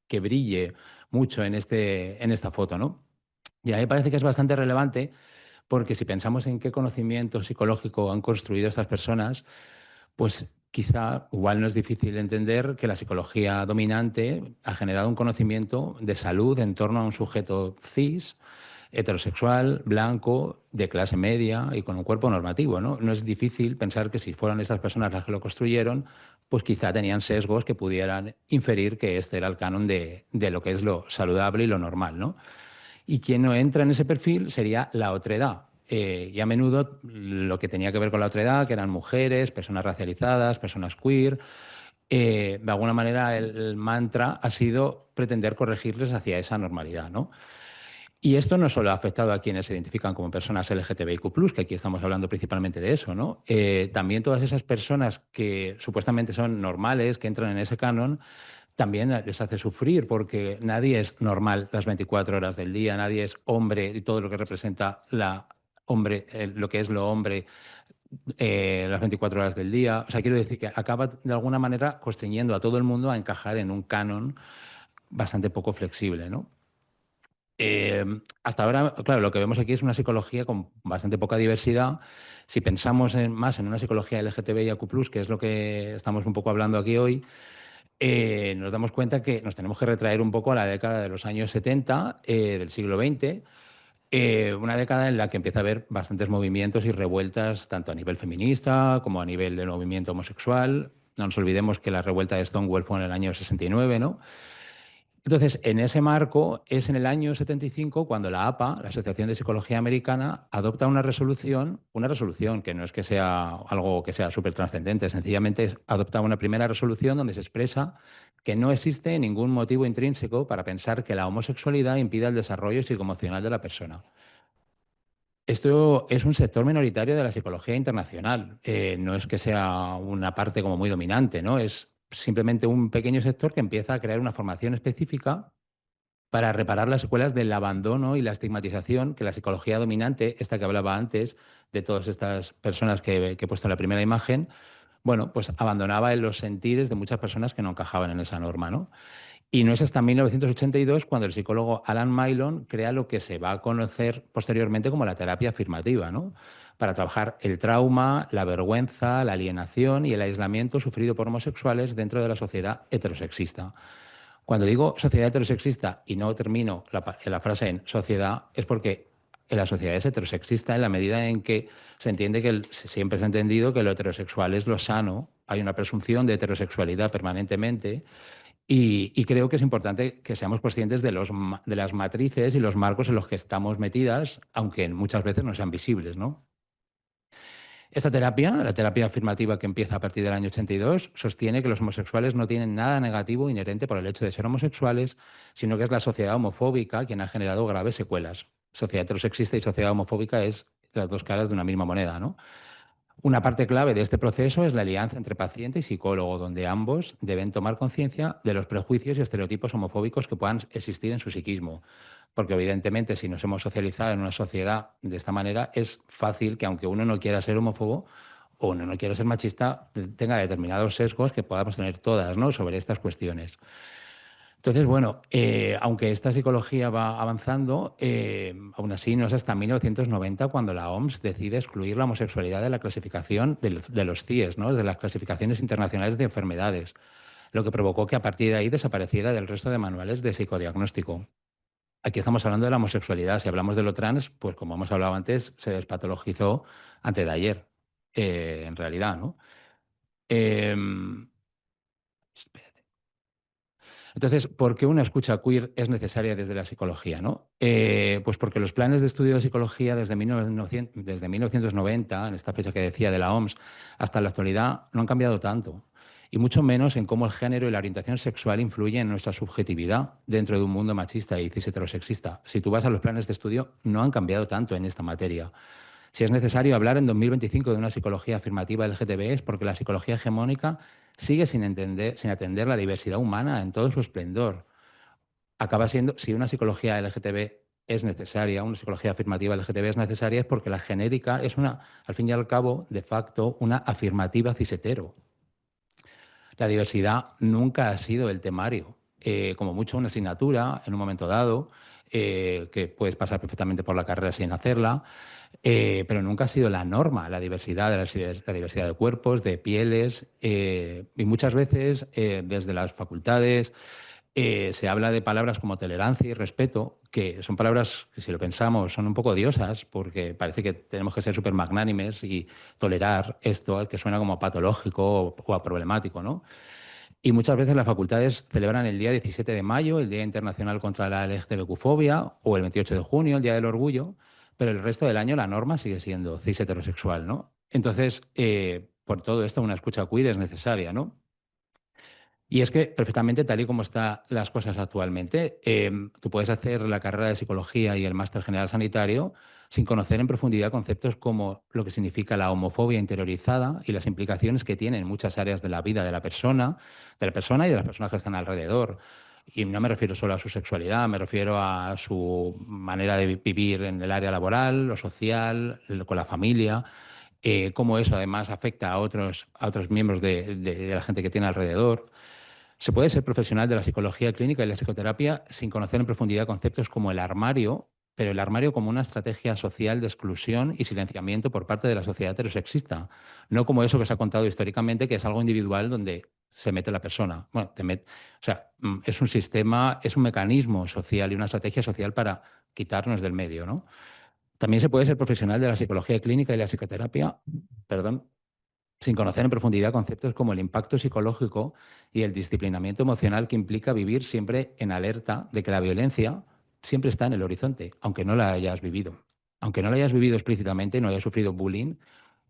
E: brille mucho en esta foto, ¿no? Y a mí me parece que es bastante relevante porque si pensamos en qué conocimiento psicológico han construido estas personas, pues quizá igual no es difícil entender que la psicología dominante ha generado un conocimiento de salud en torno a un sujeto cis, heterosexual, blanco, de clase media y con un cuerpo normativo, ¿no? No es difícil pensar que si fueron esas personas las que lo construyeron, pues quizá tenían sesgos que pudieran inferir que este era el canon de lo que es lo saludable y lo normal, ¿no? Y quien no entra en ese perfil sería la otredad. Y a menudo lo que tenía que ver con la otredad, que eran mujeres, personas racializadas, personas queer, de alguna manera el mantra ha sido pretender corregirles hacia esa normalidad, ¿no? Y esto no solo ha afectado a quienes se identifican como personas LGTBIQ+, que aquí estamos hablando principalmente de eso, ¿no? También todas esas personas que supuestamente son normales, que entran en ese canon, también les hace sufrir porque nadie es normal las 24 horas del día, nadie es hombre y todo lo que representa lo que es lo hombre las 24 horas del día. O sea, quiero decir que acaba de alguna manera constreñiendo a todo el mundo a encajar en un canon bastante poco flexible, ¿no? Hasta ahora, claro, lo que vemos aquí es una psicología con bastante poca diversidad. Si pensamos más en una psicología LGTBIQ+, que es lo que estamos un poco hablando aquí hoy, nos damos cuenta que nos tenemos que retraer un poco a la década de los años 70 del siglo XX, una década en la que empieza a haber bastantes movimientos y revueltas, tanto a nivel feminista como a nivel del movimiento homosexual. No nos olvidemos que la revuelta de Stonewall fue en el año 69, ¿no? Entonces, en ese marco, es en el año 75 cuando la APA, la Asociación de Psicología Americana, adopta una resolución que no es que sea algo que sea súper trascendente, sencillamente adopta una primera resolución donde se expresa que no existe ningún motivo intrínseco para pensar que la homosexualidad impida el desarrollo psicoemocional de la persona. Esto es un sector minoritario de la psicología internacional. No es que sea una parte como muy dominante, ¿no? Es simplemente un pequeño sector que empieza a crear una formación específica para reparar las secuelas del abandono y la estigmatización que la psicología dominante, esta que hablaba antes, de todas estas personas que he puesto en la primera imagen, bueno, pues abandonaba en los sentires de muchas personas que no encajaban en esa norma, ¿no? Y no es hasta 1982 cuando el psicólogo Alan Mylon crea lo que se va a conocer posteriormente como la terapia afirmativa, ¿no? Para trabajar el trauma, la vergüenza, la alienación y el aislamiento sufrido por homosexuales dentro de la sociedad heterosexista. Cuando digo sociedad heterosexista y no termino la frase en sociedad, es porque en la sociedad es heterosexista en la medida en que se entiende que siempre se ha entendido que lo heterosexual es lo sano, hay una presunción de heterosexualidad permanentemente. Y creo que es importante que seamos conscientes de las matrices y los marcos en los que estamos metidas, aunque muchas veces no sean visibles, ¿no? Esta terapia, la terapia afirmativa que empieza a partir del año 82, sostiene que los homosexuales no tienen nada negativo inherente por el hecho de ser homosexuales, sino que es la sociedad homofóbica quien ha generado graves secuelas. Sociedad heterosexista y sociedad homofóbica es las dos caras de una misma moneda, ¿no? Una parte clave de este proceso es la alianza entre paciente y psicólogo, donde ambos deben tomar conciencia de los prejuicios y estereotipos homofóbicos que puedan existir en su psiquismo. Porque evidentemente si nos hemos socializado en una sociedad de esta manera, es fácil que aunque uno no quiera ser homófobo o uno no quiera ser machista, tenga determinados sesgos que podamos tener todas, ¿no?, sobre estas cuestiones. Entonces, bueno, aunque esta psicología va avanzando, aún así no es hasta 1990 cuando la OMS decide excluir la homosexualidad de la clasificación de los CIES, ¿no?, de las clasificaciones internacionales de enfermedades, lo que provocó que a partir de ahí desapareciera del resto de manuales de psicodiagnóstico. Aquí estamos hablando de la homosexualidad. Si hablamos de lo trans, pues como hemos hablado antes, se despatologizó antes de ayer, en realidad, ¿no? Espérate. Entonces, ¿por qué una escucha queer es necesaria desde la psicología, ¿no? Pues porque los planes de estudio de psicología desde 1990, en esta fecha que decía de la OMS, hasta la actualidad, no han cambiado tanto. Y mucho menos en cómo el género y la orientación sexual influyen en nuestra subjetividad dentro de un mundo machista y cis heterosexista. Si tú vas a los planes de estudio, no han cambiado tanto en esta materia. Si es necesario hablar en 2025 de una psicología afirmativa LGTB es porque la psicología hegemónica sigue sin atender la diversidad humana en todo su esplendor. Acaba siendo, si una psicología LGTB es necesaria, una psicología afirmativa LGTB es necesaria, es porque la genérica es una, al fin y al cabo, de facto, una afirmativa cis-hetero. La diversidad nunca ha sido el temario, como mucho una asignatura en un momento dado, que puedes pasar perfectamente por la carrera sin hacerla, pero nunca ha sido la norma, la diversidad de cuerpos, de pieles, y muchas veces desde las facultades se habla de palabras como tolerancia y respeto, que son palabras que si lo pensamos son un poco odiosas, porque parece que tenemos que ser súper magnánimes y tolerar esto que suena como patológico o a problemático, ¿no? Y muchas veces las facultades celebran el día 17 de mayo, el Día Internacional contra la LGTBQ-fobia, o el 28 de junio, el Día del Orgullo, pero el resto del año la norma sigue siendo cis heterosexual, ¿no? Entonces, por todo esto, una escucha queer es necesaria, ¿no? Y es que perfectamente, tal y como están las cosas actualmente, tú puedes hacer la carrera de psicología y el máster general sanitario sin conocer en profundidad conceptos como lo que significa la homofobia interiorizada y las implicaciones que tiene en muchas áreas de la vida de la persona y de las personas que están alrededor. Y no me refiero solo a su sexualidad, me refiero a su manera de vivir en el área laboral, lo social, con la familia, cómo eso además afecta a otros miembros de la gente que tiene alrededor. Se puede ser profesional de la psicología clínica y la psicoterapia sin conocer en profundidad conceptos como el armario, pero el armario como una estrategia social de exclusión y silenciamiento por parte de la sociedad heterosexista, no como eso que se ha contado históricamente, que es algo individual donde se mete la persona. Bueno, es un sistema, es un mecanismo social y una estrategia social para quitarnos del medio, ¿no? También se puede ser profesional de la psicología clínica y la psicoterapia, perdón, sin conocer en profundidad conceptos como el impacto psicológico y el disciplinamiento emocional que implica vivir siempre en alerta de que la violencia siempre está en el horizonte, aunque no la hayas vivido. Aunque no la hayas vivido explícitamente, no hayas sufrido bullying,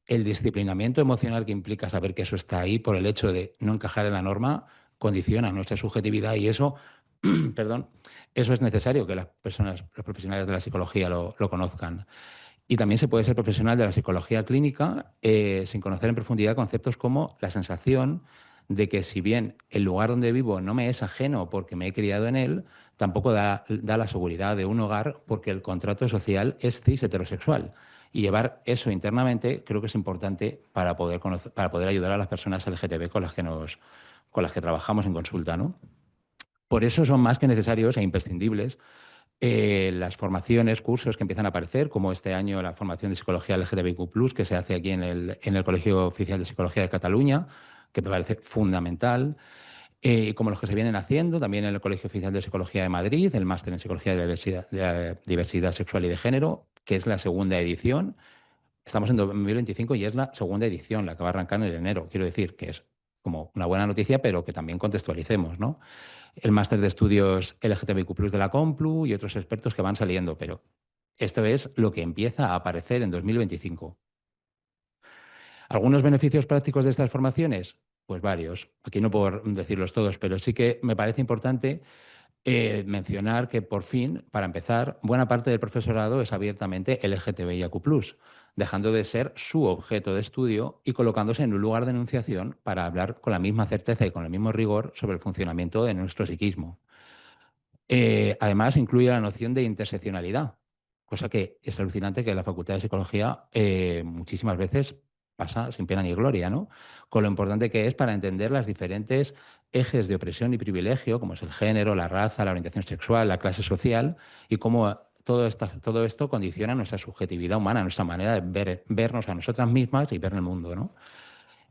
E: el disciplinamiento emocional que implica saber que eso está ahí por el hecho de no encajar en la norma condiciona nuestra subjetividad y eso, perdón, eso es necesario que las personas, los profesionales de la psicología lo conozcan. Y también se puede ser profesional de la psicología clínica sin conocer en profundidad conceptos como la sensación de que si bien el lugar donde vivo no me es ajeno porque me he criado en él, tampoco da la seguridad de un hogar porque el contrato social es cis heterosexual. Y llevar eso internamente creo que es importante para poder ayudar a las personas LGTB con las que trabajamos en consulta, ¿no? Por eso son más que necesarios e imprescindibles las formaciones, cursos que empiezan a aparecer, como este año la formación de psicología LGTBIQ+, que se hace aquí en el Colegio Oficial de Psicología de Cataluña, que me parece fundamental, como los que se vienen haciendo también en el Colegio Oficial de Psicología de Madrid, el máster en Psicología de la Diversidad Sexual y de Género, que es la segunda edición. Estamos en 2025 y es la segunda edición, la que va a arrancar en enero. Quiero decir que es como una buena noticia, pero que también contextualicemos, ¿no? El máster de estudios LGTBIQ+ de la Complu y otros expertos que van saliendo, pero esto es lo que empieza a aparecer en 2025. ¿Algunos beneficios prácticos de estas formaciones? Pues varios. Aquí no puedo decirlos todos, pero sí que me parece importante mencionar que, por fin, para empezar, buena parte del profesorado es abiertamente LGTBIQ+, dejando de ser su objeto de estudio y colocándose en un lugar de enunciación para hablar con la misma certeza y con el mismo rigor sobre el funcionamiento de nuestro psiquismo. Además, incluye la noción de interseccionalidad, cosa que es alucinante que en la Facultad de Psicología muchísimas veces pasa sin pena ni gloria, ¿no? Con lo importante que es para entender las diferentes ejes de opresión y privilegio, como es el género, la raza, la orientación sexual, la clase social, y cómo todo esto condiciona nuestra subjetividad humana, nuestra manera de vernos a nosotras mismas y ver el mundo, ¿no?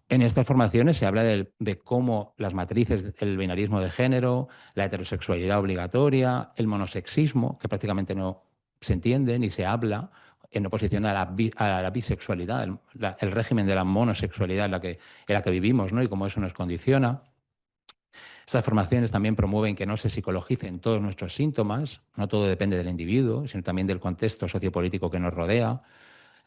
E: En estas formaciones se habla de cómo las matrices, el binarismo de género, la heterosexualidad obligatoria, el monosexismo, que prácticamente no se entiende ni se habla, en oposición a la bisexualidad, el régimen de la monosexualidad en la que vivimos, ¿no? Y cómo eso nos condiciona. Estas formaciones también promueven que no se psicologicen todos nuestros síntomas, no todo depende del individuo, sino también del contexto sociopolítico que nos rodea.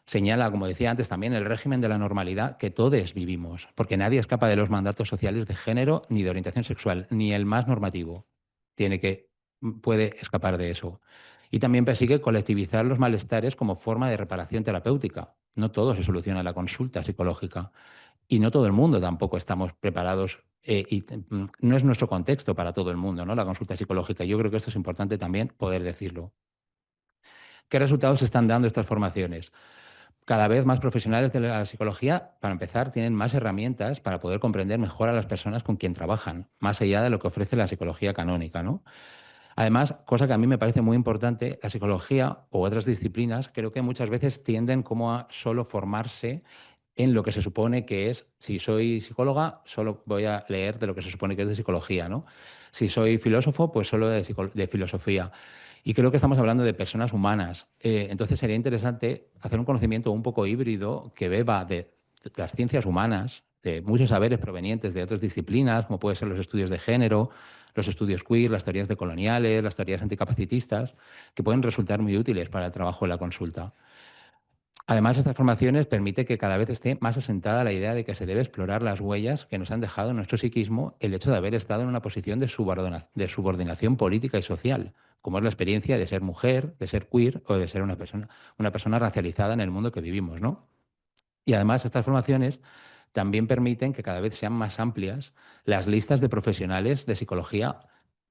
E: Señala, como decía antes, también el régimen de la normalidad que todos vivimos, porque nadie escapa de los mandatos sociales de género ni de orientación sexual, ni el más normativo puede escapar de eso. Y también persigue colectivizar los malestares como forma de reparación terapéutica. No todo se soluciona en la consulta psicológica y no todo el mundo tampoco estamos preparados no es nuestro contexto para todo el mundo, ¿no? La consulta psicológica. Yo creo que esto es importante también poder decirlo. ¿Qué resultados están dando estas formaciones? Cada vez más profesionales de la psicología, para empezar, tienen más herramientas para poder comprender mejor a las personas con quien trabajan, más allá de lo que ofrece la psicología canónica, ¿no? Además, cosa que a mí me parece muy importante, la psicología o otras disciplinas creo que muchas veces tienden como a solo formarse en lo que se supone que es, si soy psicóloga, solo voy a leer de lo que se supone que es de psicología, ¿no? Si soy filósofo, pues solo de filosofía. Y creo que estamos hablando de personas humanas. Entonces sería interesante hacer un conocimiento un poco híbrido que beba de las ciencias humanas, de muchos saberes provenientes de otras disciplinas, como pueden ser los estudios de género, los estudios queer, las teorías decoloniales, las teorías anticapacitistas, que pueden resultar muy útiles para el trabajo en la consulta. Además, estas formaciones permiten que cada vez esté más asentada la idea de que se debe explorar las huellas que nos han dejado en nuestro psiquismo el hecho de haber estado en una posición de subordinación política y social, como es la experiencia de ser mujer, de ser queer o de ser una persona racializada en el mundo que vivimos, ¿no? Y además, estas formaciones también permiten que cada vez sean más amplias las listas de profesionales de psicología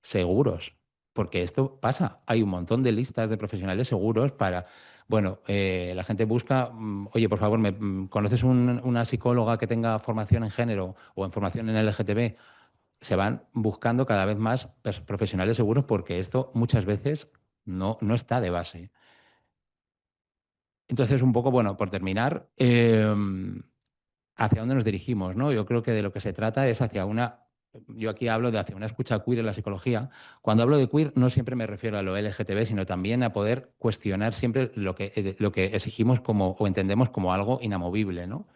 E: seguros, porque esto pasa. Hay un montón de listas de profesionales seguros para, bueno, la gente busca, oye, por favor, ¿conoces una psicóloga que tenga formación en género o en formación en LGTB? Se van buscando cada vez más profesionales seguros porque esto muchas veces no está de base. Entonces, un poco, bueno, por terminar, hacia dónde nos dirigimos, ¿no? Yo creo que de lo que se trata es yo aquí hablo de hacia una escucha queer en la psicología. Cuando hablo de queer no siempre me refiero a lo LGTB, sino también a poder cuestionar siempre lo que exigimos o entendemos como algo inamovible, ¿no?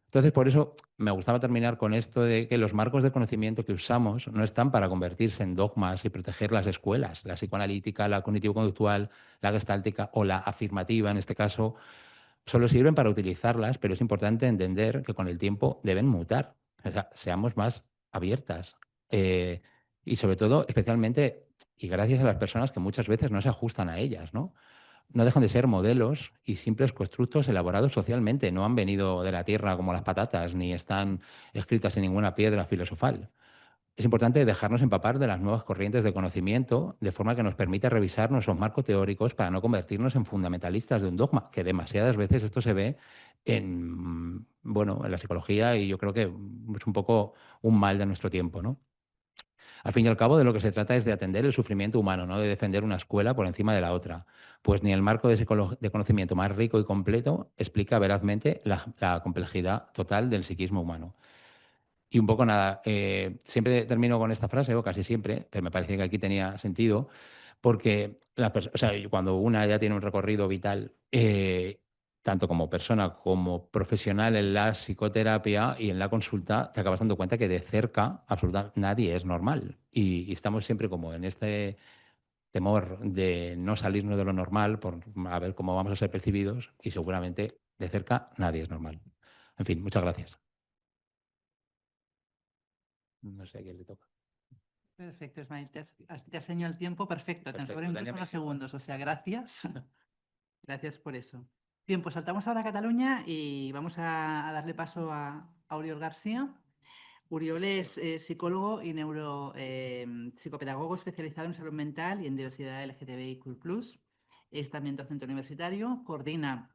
E: Entonces, por eso me gustaba terminar con esto de que los marcos de conocimiento que usamos no están para convertirse en dogmas y proteger las escuelas, la psicoanalítica, la cognitivo-conductual, la gestáltica o la afirmativa, en este caso, solo sirven para utilizarlas, pero es importante entender que con el tiempo deben mutar. O sea, seamos más abiertas. Eh, y sobre todo, especialmente, y gracias a las personas que muchas veces no se ajustan a ellas, ¿no? No dejan de ser modelos y simples constructos elaborados socialmente. No han venido de la tierra como las patatas, ni están escritas en ninguna piedra filosofal. Es importante dejarnos empapar de las nuevas corrientes de conocimiento, de forma que nos permita revisar nuestros marcos teóricos para no convertirnos en fundamentalistas de un dogma, que demasiadas veces esto se ve en la psicología y yo creo que es un poco un mal de nuestro tiempo, ¿no? Al fin y al cabo, de lo que se trata es de atender el sufrimiento humano, no de defender una escuela por encima de la otra. Pues ni el marco de conocimiento más rico y completo explica verazmente la complejidad total del psiquismo humano. Y un poco nada, siempre termino con esta frase, o casi siempre, pero me parece que aquí tenía sentido, porque cuando una ya tiene un recorrido vital, tanto como persona como profesional en la psicoterapia y en la consulta, te acabas dando cuenta que de cerca absolutamente nadie es normal. Y estamos siempre como en este temor de no salirnos de lo normal por a ver cómo vamos a ser percibidos y seguramente de cerca nadie es normal. En fin, muchas gracias. No sé a quién le toca.
B: Perfecto, Ismael. Te has ceñido el tiempo perfecto. Te
E: Perfecto,
B: sobran incluso
E: Tania,
B: unos
E: me-
B: segundos. O sea, gracias. Gracias por eso. Bien, pues saltamos ahora a Cataluña y vamos a darle paso a Oriol García. Oriol es psicólogo y psicopedagogo especializado en salud mental y en diversidad LGTBIQ+. Es también docente universitario, coordina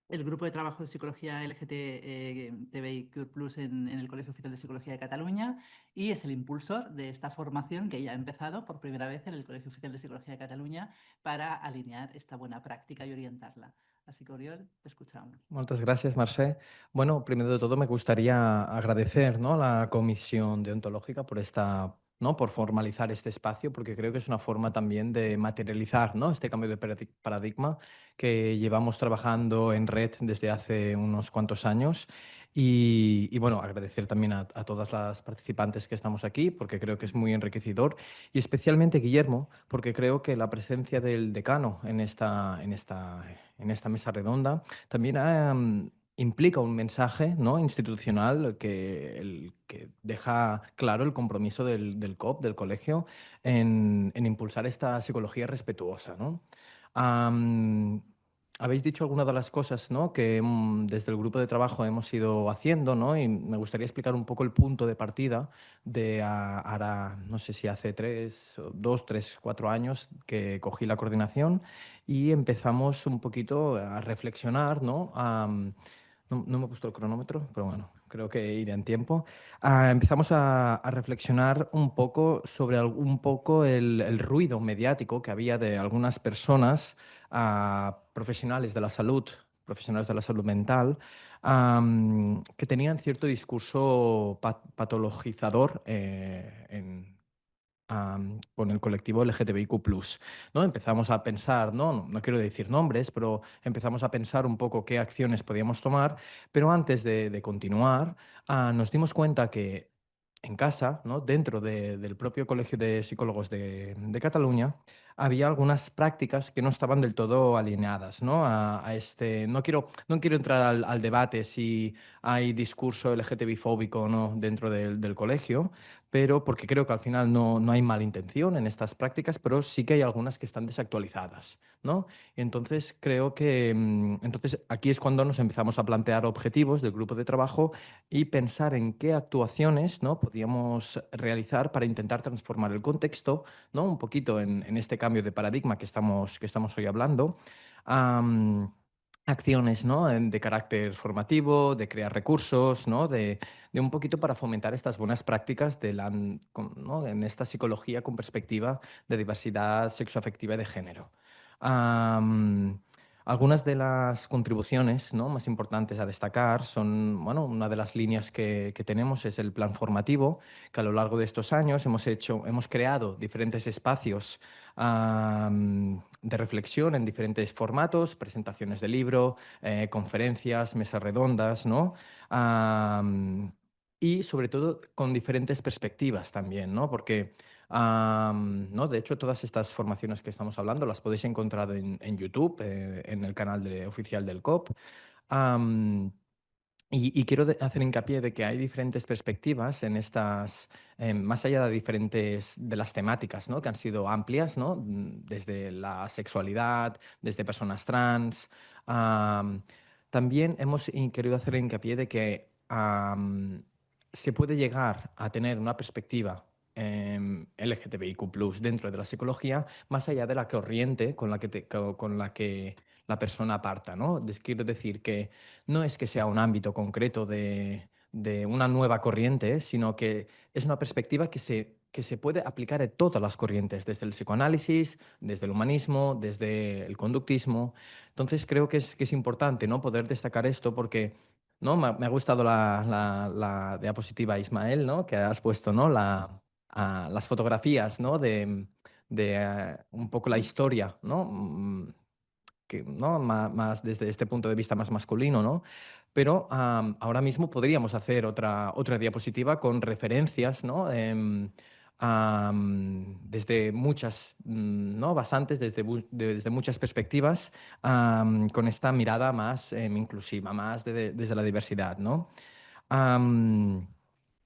B: el grupo de trabajo de psicología LGTBIQ+ en el Colegio Oficial de Psicología de Cataluña y es el impulsor de esta formación que ya ha empezado por primera vez en el Colegio Oficial de Psicología de Cataluña para alinear esta buena práctica y orientarla. Así que, Oriol, te escuchamos.
F: Muchas gracias, Marcé. Bueno, primero de todo me gustaría agradecer, ¿no?, a la Comisión Deontológica por por formalizar este espacio, porque creo que es una forma también de materializar, ¿no?, este cambio de paradigma que llevamos trabajando en red desde hace unos cuantos años. Y bueno, agradecer también a todas las participantes que estamos aquí, porque creo que es muy enriquecedor, y especialmente Guillermo, porque creo que la presencia del decano en esta mesa redonda también implica un mensaje, ¿no?, institucional que deja claro el compromiso del COP, del colegio, en impulsar esta psicología respetuosa, ¿no? Am, Habéis dicho algunas de las cosas, ¿no?, que desde el grupo de trabajo hemos ido haciendo, ¿no? Y me gustaría explicar un poco el punto de partida de ahora, no sé si hace 2, 3, 4 años que cogí la coordinación y empezamos un poquito a reflexionar, ¿no? No me he puesto el cronómetro, pero bueno, creo que iré en tiempo. Empezamos a reflexionar un poco sobre un poco el ruido mediático que había de algunas personas, profesionales de la salud, profesionales de la salud mental, que tenían cierto discurso patologizador con el colectivo LGTBIQ+, ¿no? Empezamos a pensar, no quiero decir nombres, pero empezamos a pensar un poco qué acciones podíamos tomar, pero antes de continuar, nos dimos cuenta que en casa, ¿no?, dentro del propio Colegio de Psicólogos de Cataluña, había algunas prácticas que no estaban del todo alineadas, ¿no? No quiero entrar al debate si hay discurso LGTBI-fóbico o no dentro del colegio, pero porque creo que al final no hay mala intención en estas prácticas, pero sí que hay algunas que están desactualizadas, ¿no? Entonces creo que entonces aquí es cuando nos empezamos a plantear objetivos del grupo de trabajo y pensar en qué actuaciones, ¿no?, podíamos realizar para intentar transformar el contexto, ¿no?, un poquito en este cambio de paradigma que estamos hoy hablando. Acciones, ¿no?, de carácter formativo, de crear recursos, ¿no?, de un poquito para fomentar estas buenas prácticas ¿no?, en esta psicología con perspectiva de diversidad sexoafectiva y de género. Algunas de las contribuciones, ¿no?, más importantes a destacar son, bueno, una de las líneas que tenemos es el plan formativo, que a lo largo de estos años hemos creado diferentes espacios de reflexión en diferentes formatos, presentaciones de libro, conferencias, mesas redondas, ¿no? Y sobre todo con diferentes perspectivas también, ¿no? Porque, ¿no?, de hecho, todas estas formaciones que estamos hablando las podéis encontrar en YouTube, en el canal oficial del COP. Am, y quiero hacer hincapié de que hay diferentes perspectivas en estas, más allá de las temáticas, ¿no?, que han sido amplias, ¿no?, desde la sexualidad, desde personas trans. También hemos querido hacer hincapié de que se puede llegar a tener una perspectiva LGTBIQ+ dentro de la psicología, más allá de la corriente con la que la persona parta, ¿no? Quiero decir que no es que sea un ámbito concreto de una nueva corriente, sino que es una perspectiva que se puede aplicar en todas las corrientes, desde el psicoanálisis, desde el humanismo, desde el conductismo. Entonces creo que es importante, ¿no?, poder destacar esto porque, ¿no?, me ha gustado la diapositiva, Ismael, ¿no?, que has puesto, ¿no?, las fotografías, ¿no?, de un poco la historia, ¿no?, ¿no?, más desde este punto de vista más masculino, ¿no? Pero ahora mismo podríamos hacer otra diapositiva con referencias, ¿no?, desde muchas ¿no? basantes, desde muchas perspectivas, con esta mirada más inclusiva, más desde la diversidad, ¿no?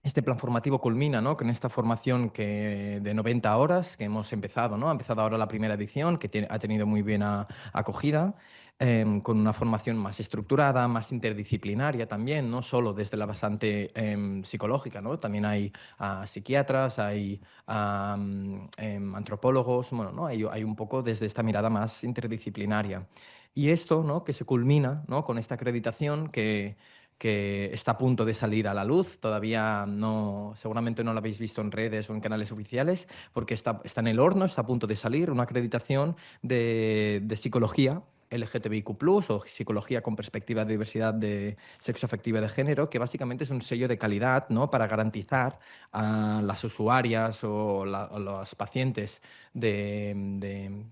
F: Este plan formativo culmina, ¿no? con esta formación de 90 horas que hemos empezado, ¿no? Ha empezado ahora la primera edición, que ha tenido muy buena acogida, con una formación más estructurada, más interdisciplinaria también, no solo desde la basante psicológica, ¿no? También hay psiquiatras, hay antropólogos, bueno, ¿no? Hay un poco desde esta mirada más interdisciplinaria. Y esto, ¿no? que se culmina, ¿no? con esta acreditación que está a punto de salir a la luz. Todavía no, seguramente no lo habéis visto en redes o en canales oficiales, porque está en el horno, está a punto de salir una acreditación de psicología LGTBIQ+, o psicología con perspectiva de diversidad de sexo afectiva y de género, que básicamente es un sello de calidad, ¿no? para garantizar a las usuarias o los pacientes que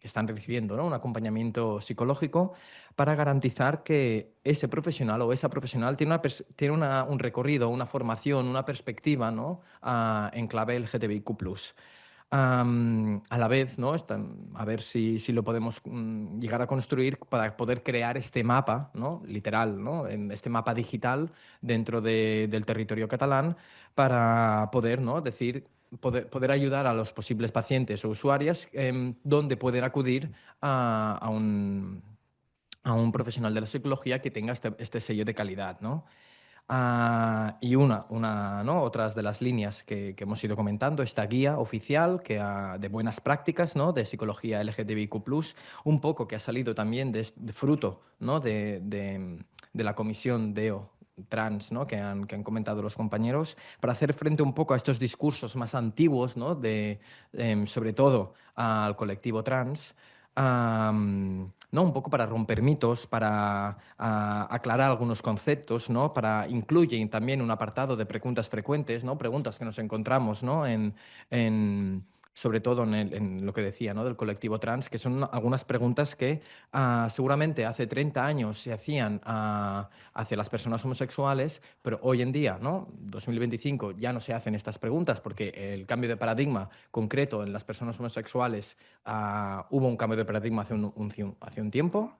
F: están recibiendo, ¿no? un acompañamiento psicológico, para garantizar que ese profesional o esa profesional tiene un recorrido, una formación, una perspectiva, ¿no? en clave LGTBIQ+. A la vez, ¿no? A ver si lo podemos llegar a construir para poder crear este mapa, ¿no? literal, ¿no? Este mapa digital dentro del territorio catalán, para poder, ¿no? poder ayudar a los posibles pacientes o usuarias donde pueden acudir a un profesional de la psicología que tenga este sello de calidad, ¿no? Y ¿no? otras de las líneas que hemos ido comentando, esta guía oficial de buenas prácticas, ¿no? de psicología LGTBIQ+, un poco que ha salido también de fruto, ¿no? de la comisión DEO trans, ¿no? que han comentado los compañeros, para hacer frente un poco a estos discursos más antiguos, ¿no? Sobre todo al colectivo trans. ¿No? Un poco para romper mitos, para aclarar algunos conceptos, ¿no? Incluye también un apartado de preguntas frecuentes, ¿no? Preguntas que nos encontramos, ¿no? Sobre todo en lo que decía, ¿no? del colectivo trans, que son algunas preguntas que seguramente hace 30 años se hacían hacia las personas homosexuales, pero hoy en día, ¿no? 2025, ya no se hacen estas preguntas, porque el cambio de paradigma concreto en las personas homosexuales, hubo un cambio de paradigma hace un tiempo.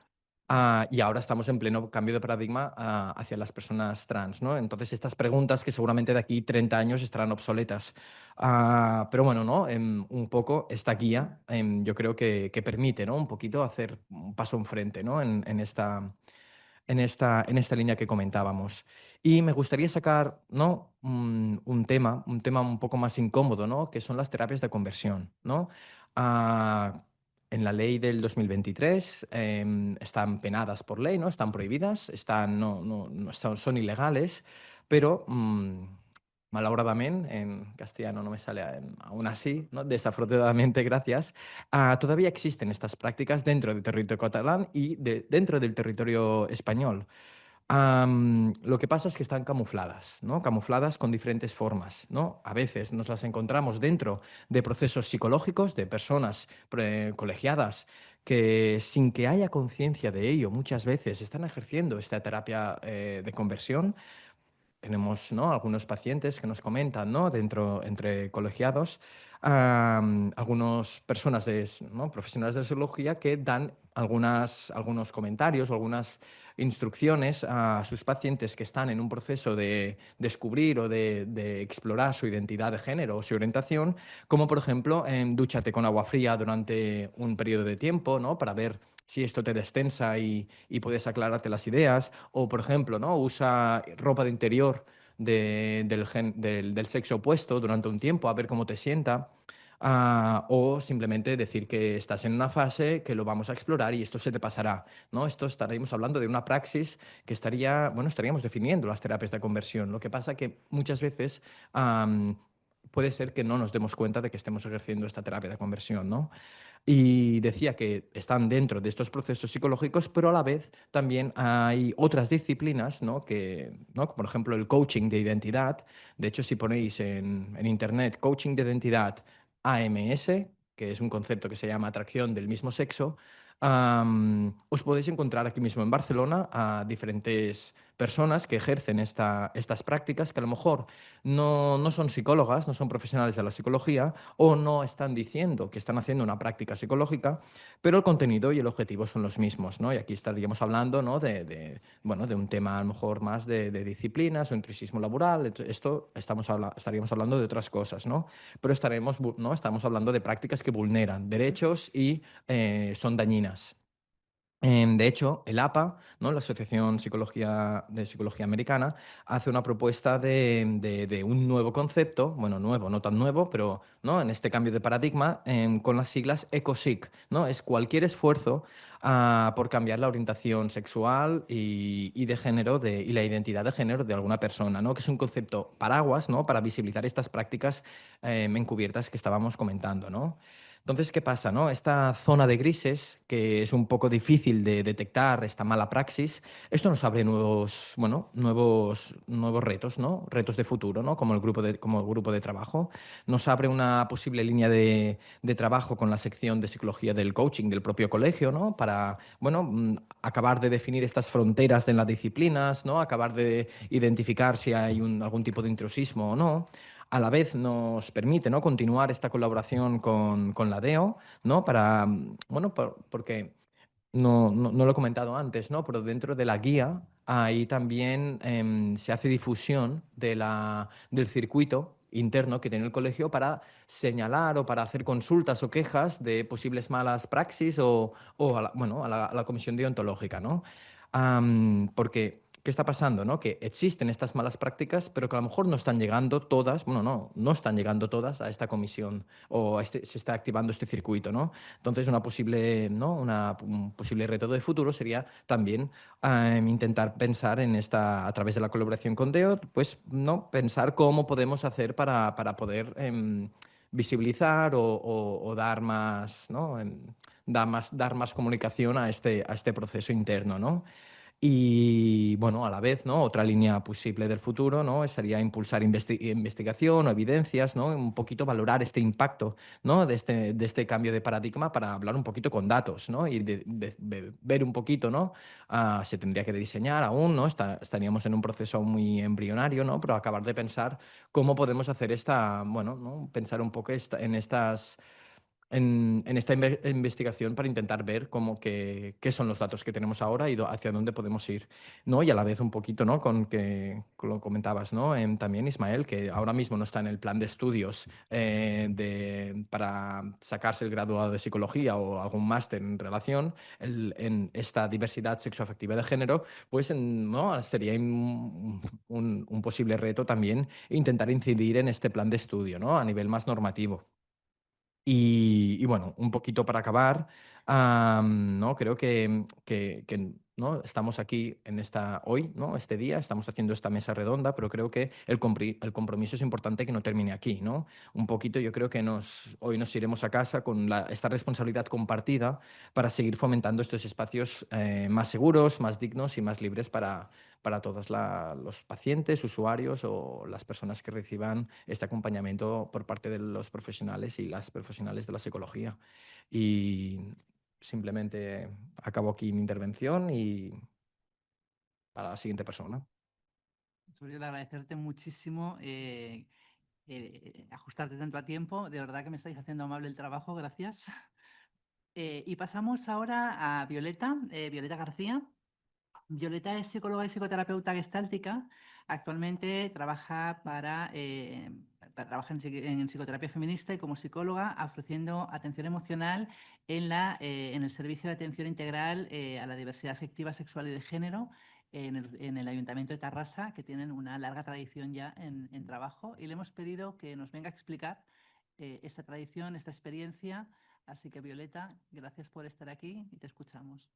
F: Y ahora estamos en pleno cambio de paradigma hacia las personas trans, ¿no? Entonces, estas preguntas que seguramente de aquí 30 años estarán obsoletas. Pero bueno, ¿no? Un poco esta guía, yo creo que permite, ¿no? un poquito hacer un paso enfrente, ¿no? en esta línea que comentábamos. Y me gustaría sacar, ¿no? un tema un poco más incómodo, ¿no? que son las terapias de conversión, ¿no? En la ley del 2023 están penadas por ley, ¿no? Están prohibidas, son ilegales, pero malauradamente, en castellano no me sale aún así, ¿no? desafortunadamente, gracias, todavía existen estas prácticas dentro del territorio catalán y dentro del territorio español. Lo que pasa es que están camufladas, ¿no? Camufladas con diferentes formas, ¿no? A veces nos las encontramos dentro de procesos psicológicos, de personas colegiadas que, sin que haya conciencia de ello, muchas veces están ejerciendo esta terapia de conversión. Tenemos, ¿no? algunos pacientes que nos comentan, ¿no? entre colegiados, algunas personas ¿no? profesionales de psicología que dan algunos comentarios o algunas instrucciones a sus pacientes que están en un proceso de descubrir o de explorar su identidad de género o su orientación, como por ejemplo, dúchate con agua fría durante un periodo de tiempo, ¿no? para ver si esto te destensa y puedes aclararte las ideas. O, por ejemplo, ¿no? usa ropa de interior del sexo opuesto durante un tiempo, a ver cómo te sienta. O simplemente decir que estás en una fase que lo vamos a explorar y esto se te pasará, ¿no? Esto estaríamos hablando de una praxis que estaríamos definiendo las terapias de conversión. Lo que pasa que muchas veces puede ser que no nos demos cuenta de que estemos ejerciendo esta terapia de conversión, ¿no? Y decía que están dentro de estos procesos psicológicos, pero a la vez también hay otras disciplinas, ¿no? Por ejemplo, el coaching de identidad. De hecho, si ponéis en internet coaching de identidad AMS, que es un concepto que se llama atracción del mismo sexo, os podéis encontrar aquí mismo en Barcelona a diferentes personas que ejercen estas prácticas que a lo mejor no son psicólogas, no son profesionales de la psicología o no están diciendo que están haciendo una práctica psicológica, pero el contenido y el objetivo son los mismos, ¿no? Y aquí estaríamos hablando, ¿no? Bueno, de un tema a lo mejor más de disciplinas o intrusismo laboral. Esto estaríamos hablando de otras cosas, ¿no? Pero ¿no? Estamos hablando de prácticas que vulneran derechos y son dañinas. De hecho, el APA, ¿no? La Asociación de Psicología Americana, hace una propuesta de un nuevo concepto, bueno, nuevo, no tan nuevo, pero ¿no? En este cambio de paradigma, con las siglas ECOSIC, ¿no? Es cualquier esfuerzo por cambiar la orientación sexual y de género y la identidad de género de alguna persona, ¿no? Que es un concepto paraguas, ¿no? Para visibilizar estas prácticas encubiertas que estábamos comentando, ¿no? Entonces, ¿qué pasa, no? Esta zona de grises, que es un poco difícil de detectar, esta mala praxis, esto nos abre nuevos retos, ¿no? Retos de futuro, ¿no? Como el grupo de trabajo. Nos abre una posible línea de trabajo con la sección de psicología del coaching del propio colegio, ¿no? Para, acabar de definir estas fronteras de las disciplinas, ¿no? Acabar de identificar si hay algún tipo de intrusismo o no. A la vez nos permite, ¿no? Continuar esta colaboración con la DEO, ¿no? Para, porque no lo he comentado antes, ¿no? Pero dentro de la guía ahí también se hace difusión del circuito interno que tiene el colegio para señalar o para hacer consultas o quejas de posibles malas praxis o a la comisión deontológica, ¿no? Porque ¿qué está pasando? ¿No? Que existen estas malas prácticas, pero que a lo mejor no están llegando todas, no están llegando todas a esta comisión o se está activando este circuito, ¿no? Entonces, un posible reto de futuro sería también intentar pensar a través de la colaboración con DEO, pues, ¿no? Pensar cómo podemos hacer para poder visibilizar o dar más, ¿no? Dar más comunicación a este proceso interno, ¿no? Y bueno, a la vez, ¿no? Otra línea posible del futuro, ¿no? Sería impulsar investigación o evidencias, ¿no? Un poquito valorar este impacto, ¿no? De este cambio de paradigma para hablar un poquito con datos, ¿no? Y de ver un poquito, ¿no? Se tendría que diseñar aún, ¿no? Estaríamos en un proceso muy embrionario, ¿no? Pero acabar de pensar cómo podemos hacer ¿no? Pensar un poco en esta investigación para intentar ver qué son los datos que tenemos ahora y hacia dónde podemos ir, ¿no? Y a la vez un poquito, ¿no? Con lo comentabas, ¿no? También Ismael, que ahora mismo no está en el plan de estudios para sacarse el graduado de psicología o algún máster en relación en esta diversidad sexoafectiva de género, pues ¿no? Sería un posible reto también intentar incidir en este plan de estudio, ¿no? A nivel más normativo. Y bueno, un poquito para acabar, ¿no? Creo que, ¿no? Estamos aquí hoy, ¿no? Este día, estamos haciendo esta mesa redonda, pero creo que el compromiso es importante que no termine aquí, ¿no? Un poquito yo creo que hoy nos iremos a casa con esta responsabilidad compartida para seguir fomentando estos espacios más seguros, más dignos y más libres para todos los pacientes, usuarios o las personas que reciban este acompañamiento por parte de los profesionales y las profesionales de la psicología. Y simplemente acabo aquí mi intervención y para la siguiente persona.
B: Suriel, agradecerte muchísimo ajustarte tanto a tiempo. De verdad que me estáis haciendo amable el trabajo, gracias. Y pasamos ahora a Violeta, Violeta García. Violeta es psicóloga y psicoterapeuta gestáltica. Actualmente trabaja en psicoterapia feminista y como psicóloga ofreciendo atención emocional en el servicio de atención integral a la diversidad afectiva, sexual y de género en el Ayuntamiento de Tarrasa, que tienen una larga tradición ya en trabajo. Y le hemos pedido que nos venga a explicar esta tradición, esta experiencia. Así que, Violeta, gracias por estar aquí y te escuchamos.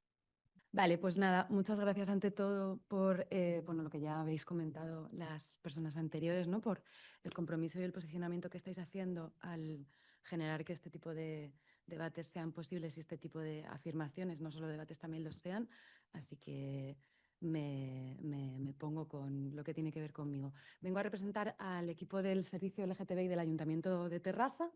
G: Vale, pues nada, muchas gracias ante todo por lo que ya habéis comentado las personas anteriores, ¿no? Por el compromiso y el posicionamiento que estáis haciendo al generar que este tipo de debates sean posibles y este tipo de afirmaciones, no solo debates, también los sean. Así que me pongo con lo que tiene que ver conmigo. Vengo a representar al equipo del Servicio LGTBI del Ayuntamiento de Terrassa,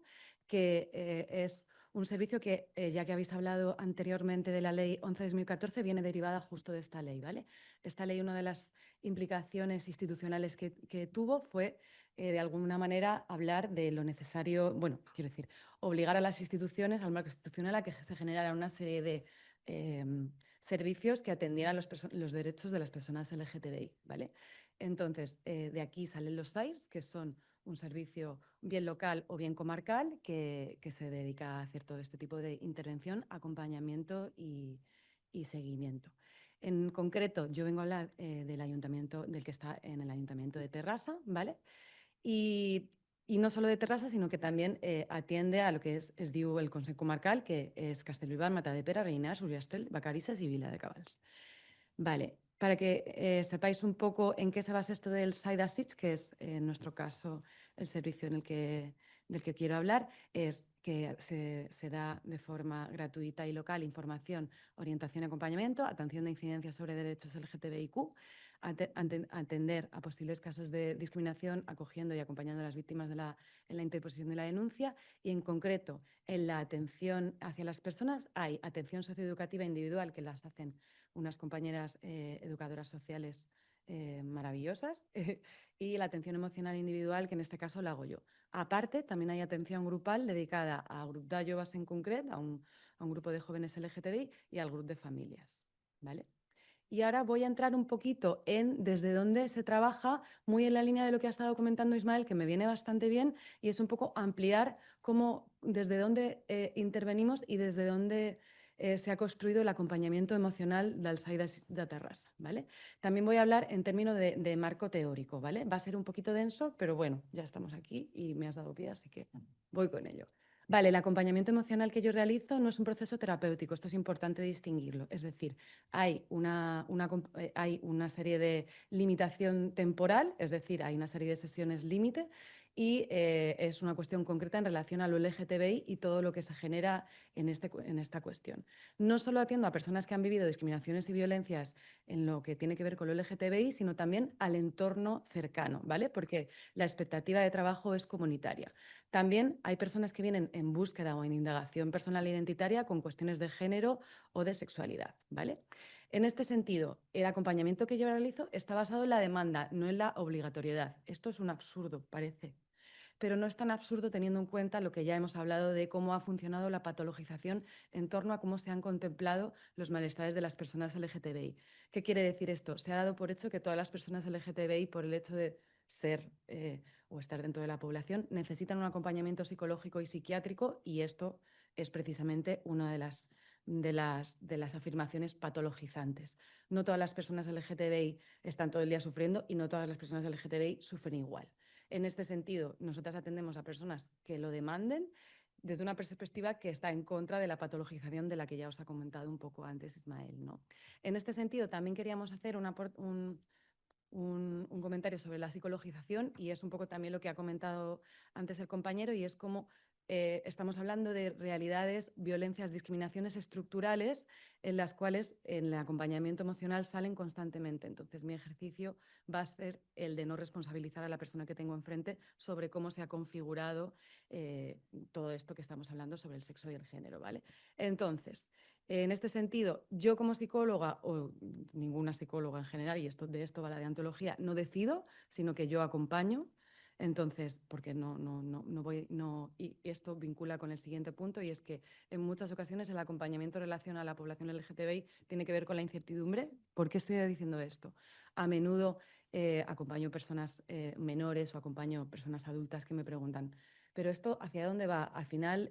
G: que es Un servicio que, ya que habéis hablado anteriormente de la Ley 11/2014, viene derivada justo de esta ley, ¿vale? Esta ley, una de las implicaciones institucionales que tuvo fue, de alguna manera, hablar de lo necesario, bueno, quiero decir, obligar a las instituciones, al marco institucional, a que se generara una serie de servicios que atendieran los derechos de las personas LGTBI, ¿vale? Entonces, de aquí salen los SAIS, que son un servicio bien local o bien comarcal que se dedica a hacer todo este tipo de intervención, acompañamiento y seguimiento. En concreto, yo vengo a hablar del ayuntamiento, del que está en el Ayuntamiento de Terrassa, ¿vale? Y no solo de Terrassa, sino que también atiende a lo que es diu el Consell Comarcal, que es Castellbisbal, Matadepera, Reinaers, Ullastrell, Vacarisses y Viladecabals. Vale, para que sepáis un poco en qué se basa esto del Side Assist, que es en nuestro caso el servicio del que quiero hablar, es que se da de forma gratuita y local información, orientación y acompañamiento, atención de incidencias sobre derechos LGTBIQ, atender a posibles casos de discriminación, acogiendo y acompañando a las víctimas en la interposición de la denuncia, y en concreto en la atención hacia las personas hay atención socioeducativa individual, que las hacen unas compañeras educadoras sociales maravillosas, y la atención emocional individual, que en este caso la hago yo. Aparte, también hay atención grupal dedicada a grup de joves en concret, a un grupo de jóvenes LGTBI y al grupo de familias, ¿vale? Y ahora voy a entrar un poquito en desde dónde se trabaja, muy en la línea de lo que ha estado comentando Ismael, que me viene bastante bien, y es un poco ampliar desde dónde intervenimos y desde dónde se ha construido el acompañamiento emocional del Side Assist de Terrassa, ¿vale? También voy a hablar en términos de marco teórico, ¿vale? Va a ser un poquito denso, pero bueno, ya estamos aquí y me has dado pie, así que voy con ello. Vale, el acompañamiento emocional que yo realizo no es un proceso terapéutico, esto es importante distinguirlo. Es decir, hay una serie de limitación temporal, es decir, hay una serie de sesiones límite, y es una cuestión concreta en relación a lo LGTBI y todo lo que se genera en esta cuestión. No solo atiendo a personas que han vivido discriminaciones y violencias en lo que tiene que ver con lo LGTBI, sino también al entorno cercano, ¿vale? Porque la expectativa de trabajo es comunitaria. También hay personas que vienen en búsqueda o en indagación personal identitaria con cuestiones de género o de sexualidad, ¿vale? En este sentido, el acompañamiento que yo realizo está basado en la demanda, no en la obligatoriedad. Esto es un absurdo, parece, pero no es tan absurdo teniendo en cuenta lo que ya hemos hablado de cómo ha funcionado la patologización en torno a cómo se han contemplado los malestares de las personas LGTBI. ¿Qué quiere decir esto? Se ha dado por hecho que todas las personas LGTBI, por el hecho de ser o estar dentro de la población, necesitan un acompañamiento psicológico y psiquiátrico, y esto es precisamente una de las afirmaciones patologizantes. No todas las personas LGTBI están todo el día sufriendo y no todas las personas LGTBI sufren igual. En este sentido, nosotras atendemos a personas que lo demanden desde una perspectiva que está en contra de la patologización de la que ya os ha comentado un poco antes Ismael, ¿no? En este sentido, también queríamos hacer un comentario sobre la psicologización, y es un poco también lo que ha comentado antes el compañero, y es cómo estamos hablando de realidades, violencias, discriminaciones estructurales en las cuales en el acompañamiento emocional salen constantemente. Entonces, mi ejercicio va a ser el de no responsabilizar a la persona que tengo enfrente sobre cómo se ha configurado todo esto que estamos hablando sobre el sexo y el género, ¿vale? Entonces, en este sentido, yo como psicóloga, o ninguna psicóloga en general, y de esto va la deontología, no decido, sino que yo acompaño. Entonces, porque y esto vincula con el siguiente punto, y es que en muchas ocasiones el acompañamiento en relación a la población LGTBI tiene que ver con la incertidumbre. ¿Por qué estoy diciendo esto? A menudo acompaño personas menores o acompaño personas adultas que me preguntan, ¿pero esto hacia dónde va? Al final,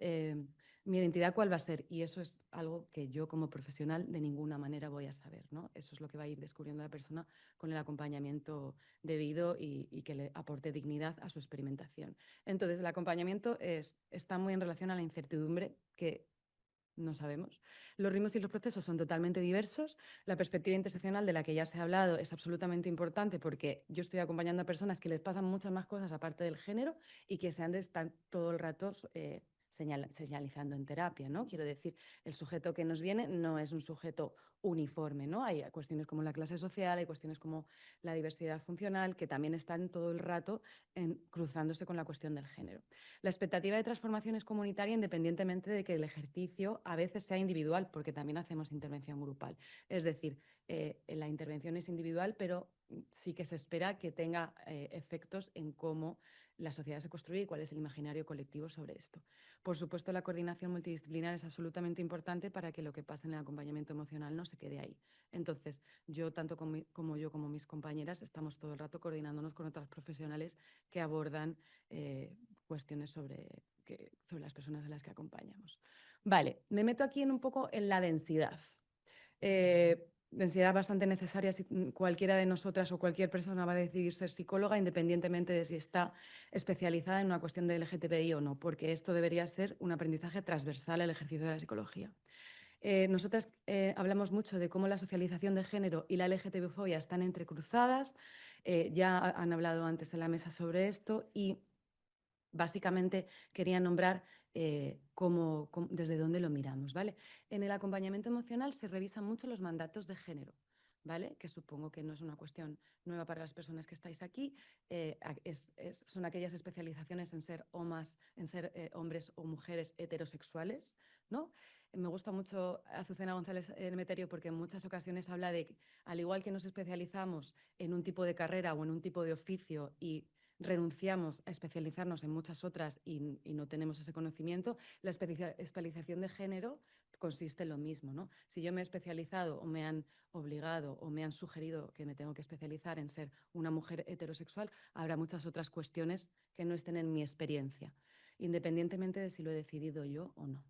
G: ¿mi identidad cuál va a ser? Y eso es algo que yo como profesional de ninguna manera voy a saber, ¿no? Eso es lo que va a ir descubriendo la persona con el acompañamiento debido y que le aporte dignidad a su experimentación. Entonces, el acompañamiento está muy en relación a la incertidumbre que no sabemos. Los ritmos y los procesos son totalmente diversos. La perspectiva interseccional de la que ya se ha hablado es absolutamente importante, porque yo estoy acompañando a personas que les pasan muchas más cosas aparte del género y que se han de estar todo el rato señalizando en terapia, ¿no? Quiero decir, el sujeto que nos viene no es un sujeto uniforme, ¿no? Hay cuestiones como la clase social, hay cuestiones como la diversidad funcional, que también están todo el rato cruzándose con la cuestión del género. La expectativa de transformación es comunitaria independientemente de que el ejercicio a veces sea individual, porque también hacemos intervención grupal. Es decir, la intervención es individual, pero sí que se espera que tenga efectos en cómo la sociedad se construye y cuál es el imaginario colectivo sobre esto. Por supuesto, la coordinación multidisciplinar es absolutamente importante para que lo que pasa en el acompañamiento emocional no se quede ahí. Entonces, yo, tanto como yo como mis compañeras, estamos todo el rato coordinándonos con otras profesionales que abordan cuestiones sobre las personas a las que acompañamos. Vale, me meto aquí un poco en la densidad. Densidad bastante necesaria si cualquiera de nosotras o cualquier persona va a decidir ser psicóloga, independientemente de si está especializada en una cuestión de LGTBI o no, porque esto debería ser un aprendizaje transversal al ejercicio de la psicología. Nosotras hablamos mucho de cómo la socialización de género y la LGTB-fobia están entrecruzadas. Ya han hablado antes en la mesa sobre esto y básicamente quería nombrar desde dónde lo miramos, ¿vale? En el acompañamiento emocional se revisan mucho los mandatos de género, ¿vale? Que supongo que no es una cuestión nueva para las personas que estáis aquí. Son aquellas especializaciones en ser hombres o mujeres heterosexuales, ¿no? Me gusta mucho Azucena González Emeterio porque en muchas ocasiones habla de que, al igual que nos especializamos en un tipo de carrera o en un tipo de oficio y renunciamos a especializarnos en muchas otras y no tenemos ese conocimiento, la especialización de género consiste en lo mismo, ¿no? Si yo me he especializado o me han obligado o me han sugerido que me tengo que especializar en ser una mujer heterosexual, habrá muchas otras cuestiones que no estén en mi experiencia, independientemente de si lo he decidido yo o no.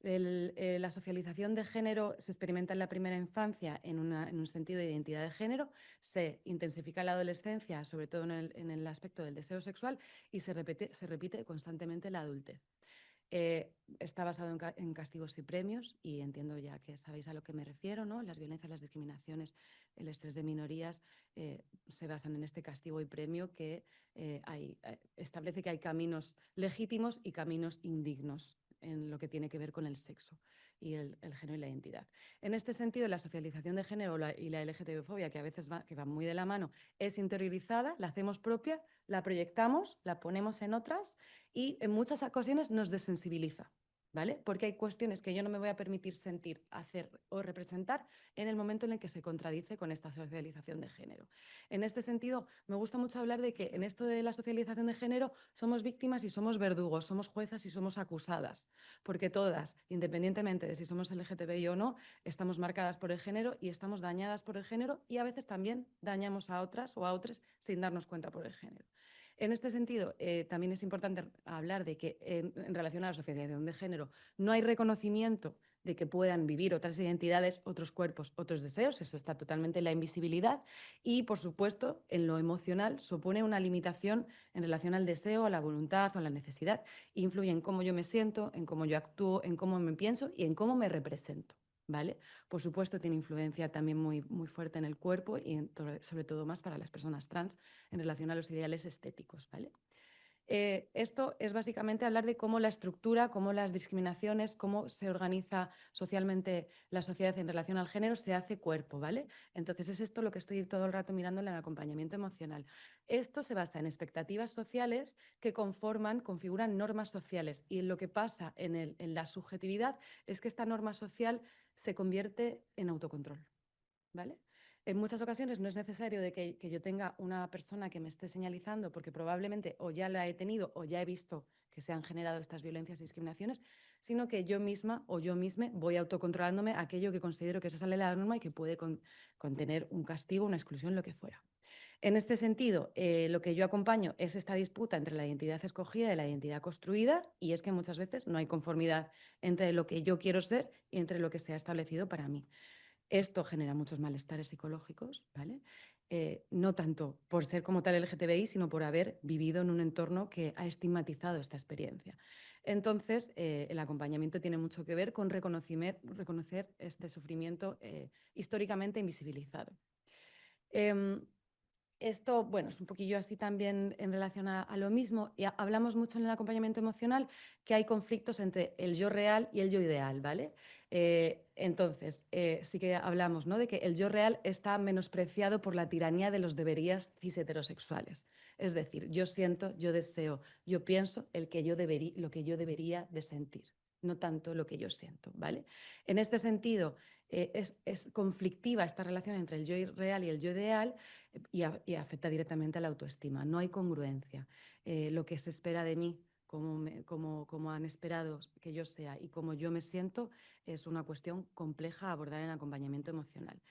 G: La socialización de género se experimenta en la primera infancia en un sentido de identidad de género, se intensifica en la adolescencia, sobre todo en el aspecto del deseo sexual, y se repite constantemente en la adultez. Está basado en castigos y premios, y entiendo ya que sabéis a lo que me refiero, ¿no? Las violencias, las discriminaciones, el estrés de minorías se basan en este castigo y premio que establece que hay caminos legítimos y caminos indignos en lo que tiene que ver con el sexo y el género y la identidad. En este sentido, la socialización de género y la LGTB-fobia, que a veces va muy de la mano, es interiorizada, la hacemos propia, la proyectamos, la ponemos en otras y en muchas ocasiones nos desensibiliza, ¿vale? Porque hay cuestiones que yo no me voy a permitir sentir, hacer o representar en el momento en el que se contradice con esta socialización de género. En este sentido, me gusta mucho hablar de que en esto de la socialización de género somos víctimas y somos verdugos, somos juezas y somos acusadas, porque todas, independientemente de si somos LGTBI o no, estamos marcadas por el género y estamos dañadas por el género y a veces también dañamos a otras o a otros sin darnos cuenta por el género. En este sentido, también es importante hablar de que en relación a la socialización de género no hay reconocimiento de que puedan vivir otras identidades, otros cuerpos, otros deseos, eso está totalmente en la invisibilidad y, por supuesto, en lo emocional supone una limitación en relación al deseo, a la voluntad o a la necesidad, influye en cómo yo me siento, en cómo yo actúo, en cómo me pienso y en cómo me represento. ¿Vale? Por supuesto, tiene influencia también muy, muy fuerte en el cuerpo y sobre todo más para las personas trans en relación a los ideales estéticos. ¿Vale? Esto es básicamente hablar de cómo la estructura, cómo las discriminaciones, cómo se organiza socialmente la sociedad en relación al género se hace cuerpo, ¿vale? Entonces es esto lo que estoy todo el rato mirando en el acompañamiento emocional. Esto se basa en expectativas sociales que configuran normas sociales y lo que pasa en la subjetividad es que esta norma social se convierte en autocontrol, ¿vale? En muchas ocasiones no es necesario de que yo tenga una persona que me esté señalizando porque probablemente o ya la he tenido o ya he visto que se han generado estas violencias y discriminaciones, sino que yo misma o yo misma voy autocontrolándome aquello que considero que se sale de la norma y que puede contener un castigo, una exclusión, lo que fuera. En este sentido, lo que yo acompaño es esta disputa entre la identidad escogida y la identidad construida, y es que muchas veces no hay conformidad entre lo que yo quiero ser y entre lo que se ha establecido para mí. Esto genera muchos malestares psicológicos, ¿vale? No tanto por ser como tal LGTBI, sino por haber vivido en un entorno que ha estigmatizado esta experiencia. Entonces, el acompañamiento tiene mucho que ver con reconocer este sufrimiento históricamente invisibilizado. esto, bueno, es un poquillo así también en relación a lo mismo. Y hablamos mucho en el acompañamiento emocional que hay conflictos entre el yo real y el yo ideal, ¿vale? Entonces, sí que hablamos, ¿no?, de que el yo real está menospreciado por la tiranía de los deberías cis heterosexuales. Es decir, yo siento, yo deseo, yo pienso lo que yo debería de sentir, no tanto lo que yo siento, ¿vale? En este sentido, es conflictiva esta relación entre el yo real y el yo ideal y afecta directamente a la autoestima. No hay congruencia. Lo que se espera de mí, como han esperado que yo sea y como yo me siento, es una cuestión compleja a abordar en el acompañamiento emocional.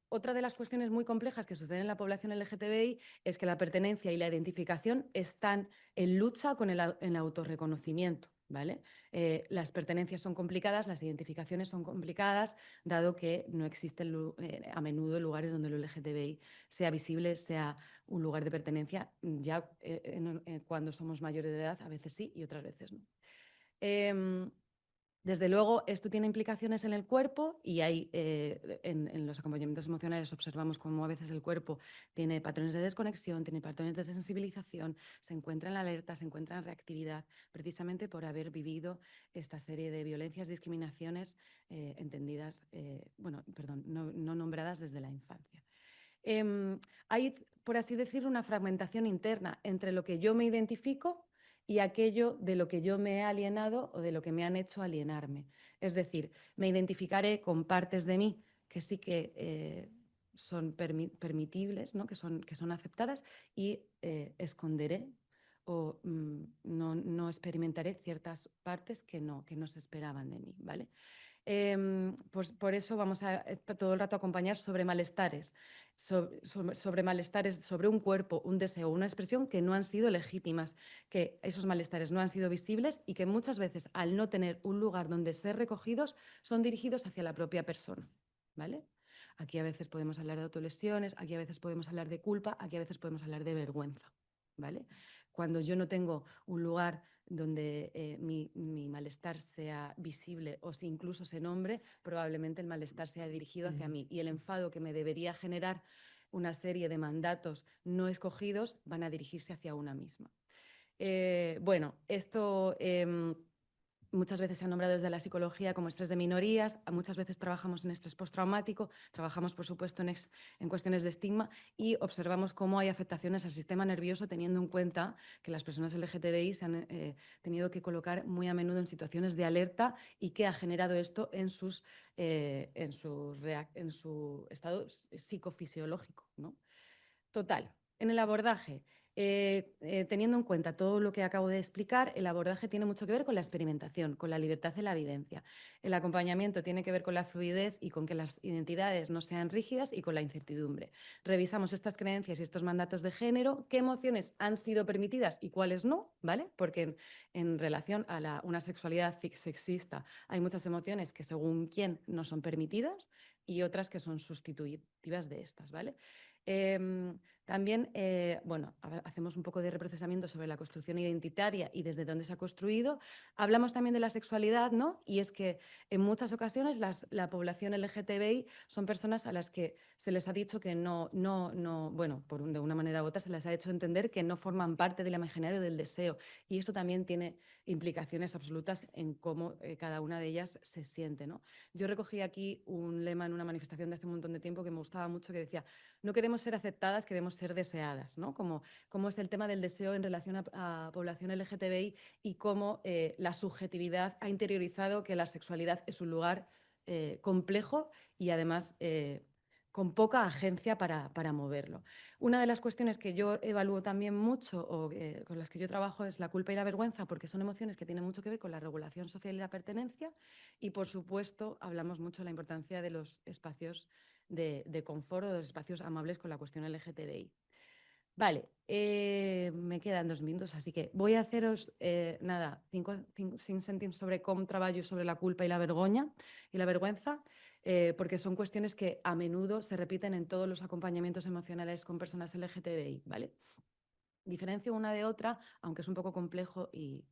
G: Otra de las cuestiones muy complejas que suceden en la población LGTBI es que la pertenencia y la identificación están en lucha con el autorreconocimiento, ¿vale? Las pertenencias son complicadas, las identificaciones son complicadas, dado que no existen a menudo lugares donde lo LGTBI sea visible, sea un lugar de pertenencia. Ya cuando somos mayores de edad, a veces sí y otras veces no. Desde luego, esto tiene implicaciones en el cuerpo y hay, en los acompañamientos emocionales observamos cómo a veces el cuerpo tiene patrones de desconexión, tiene patrones de sensibilización, se encuentra en la alerta, se encuentra en reactividad, precisamente por haber vivido esta serie de violencias, discriminaciones entendidas, no nombradas desde la infancia. Hay, por así decirlo, una fragmentación interna entre lo que yo me identifico y aquello de lo que yo me he alienado o de lo que me han hecho alienarme. Es decir, me identificaré con partes de mí que sí que son permitibles, ¿no?, que son aceptadas, y esconderé o no experimentaré ciertas partes que no se esperaban de mí, ¿vale? Pues por eso vamos a todo el rato acompañar sobre malestares, sobre malestares, sobre un cuerpo, un deseo, una expresión que no han sido legítimas, que esos malestares no han sido visibles y que muchas veces, al no tener un lugar donde ser recogidos, son dirigidos hacia la propia persona, ¿vale? Aquí a veces podemos hablar de autolesiones, aquí a veces podemos hablar de culpa, aquí a veces podemos hablar de vergüenza, ¿vale? Cuando yo no tengo un lugar donde mi malestar sea visible o si incluso se nombre, probablemente el malestar sea dirigido hacia mí y el enfado que me debería generar una serie de mandatos no escogidos van a dirigirse hacia una misma. Bueno, esto muchas veces se ha nombrado desde la psicología como estrés de minorías, muchas veces trabajamos en estrés postraumático, trabajamos por supuesto en cuestiones de estigma y observamos cómo hay afectaciones al sistema nervioso teniendo en cuenta que las personas LGTBI se han tenido que colocar muy a menudo en situaciones de alerta y que ha generado esto en su estado psicofisiológico, ¿no? Total, en el abordaje, teniendo en cuenta todo lo que acabo de explicar, el abordaje tiene mucho que ver con la experimentación, con la libertad de la vivencia. El acompañamiento tiene que ver con la fluidez y con que las identidades no sean rígidas y con la incertidumbre. Revisamos estas creencias y estos mandatos de género, qué emociones han sido permitidas y cuáles no, ¿vale? Porque en relación a una sexualidad sexista hay muchas emociones que según quién no son permitidas y otras que son sustitutivas de estas, ¿vale? También, hacemos un poco de reprocesamiento sobre la construcción identitaria y desde dónde se ha construido. Hablamos también de la sexualidad, ¿no? Y es que en muchas ocasiones la población LGTBI son personas a las que se les ha dicho que de una manera u otra se les ha hecho entender que no forman parte del imaginario del deseo. Y esto también tiene implicaciones absolutas en cómo cada una de ellas se siente, ¿no? Yo recogí aquí un lema en una manifestación de hace un montón de tiempo que me gustaba mucho, que decía: no queremos ser aceptadas, queremos ser deseadas, ¿no? Como es el tema del deseo en relación a población LGTBI y cómo la subjetividad ha interiorizado que la sexualidad es un lugar complejo y además con poca agencia para moverlo. Una de las cuestiones que yo evalúo también mucho o con las que yo trabajo es la culpa y la vergüenza, porque son emociones que tienen mucho que ver con la regulación social y la pertenencia, y por supuesto hablamos mucho de la importancia de los espacios de confort o de los espacios amables con la cuestión LGTBI. Vale, me quedan 2 minutos, así que voy a haceros, 5 cèntims sobre com treballo sobre la culpa y la vergüenza, porque son cuestiones que a menudo se repiten en todos los acompañamientos emocionales con personas LGTBI, ¿vale? Diferencio una de otra, aunque es un poco complejo y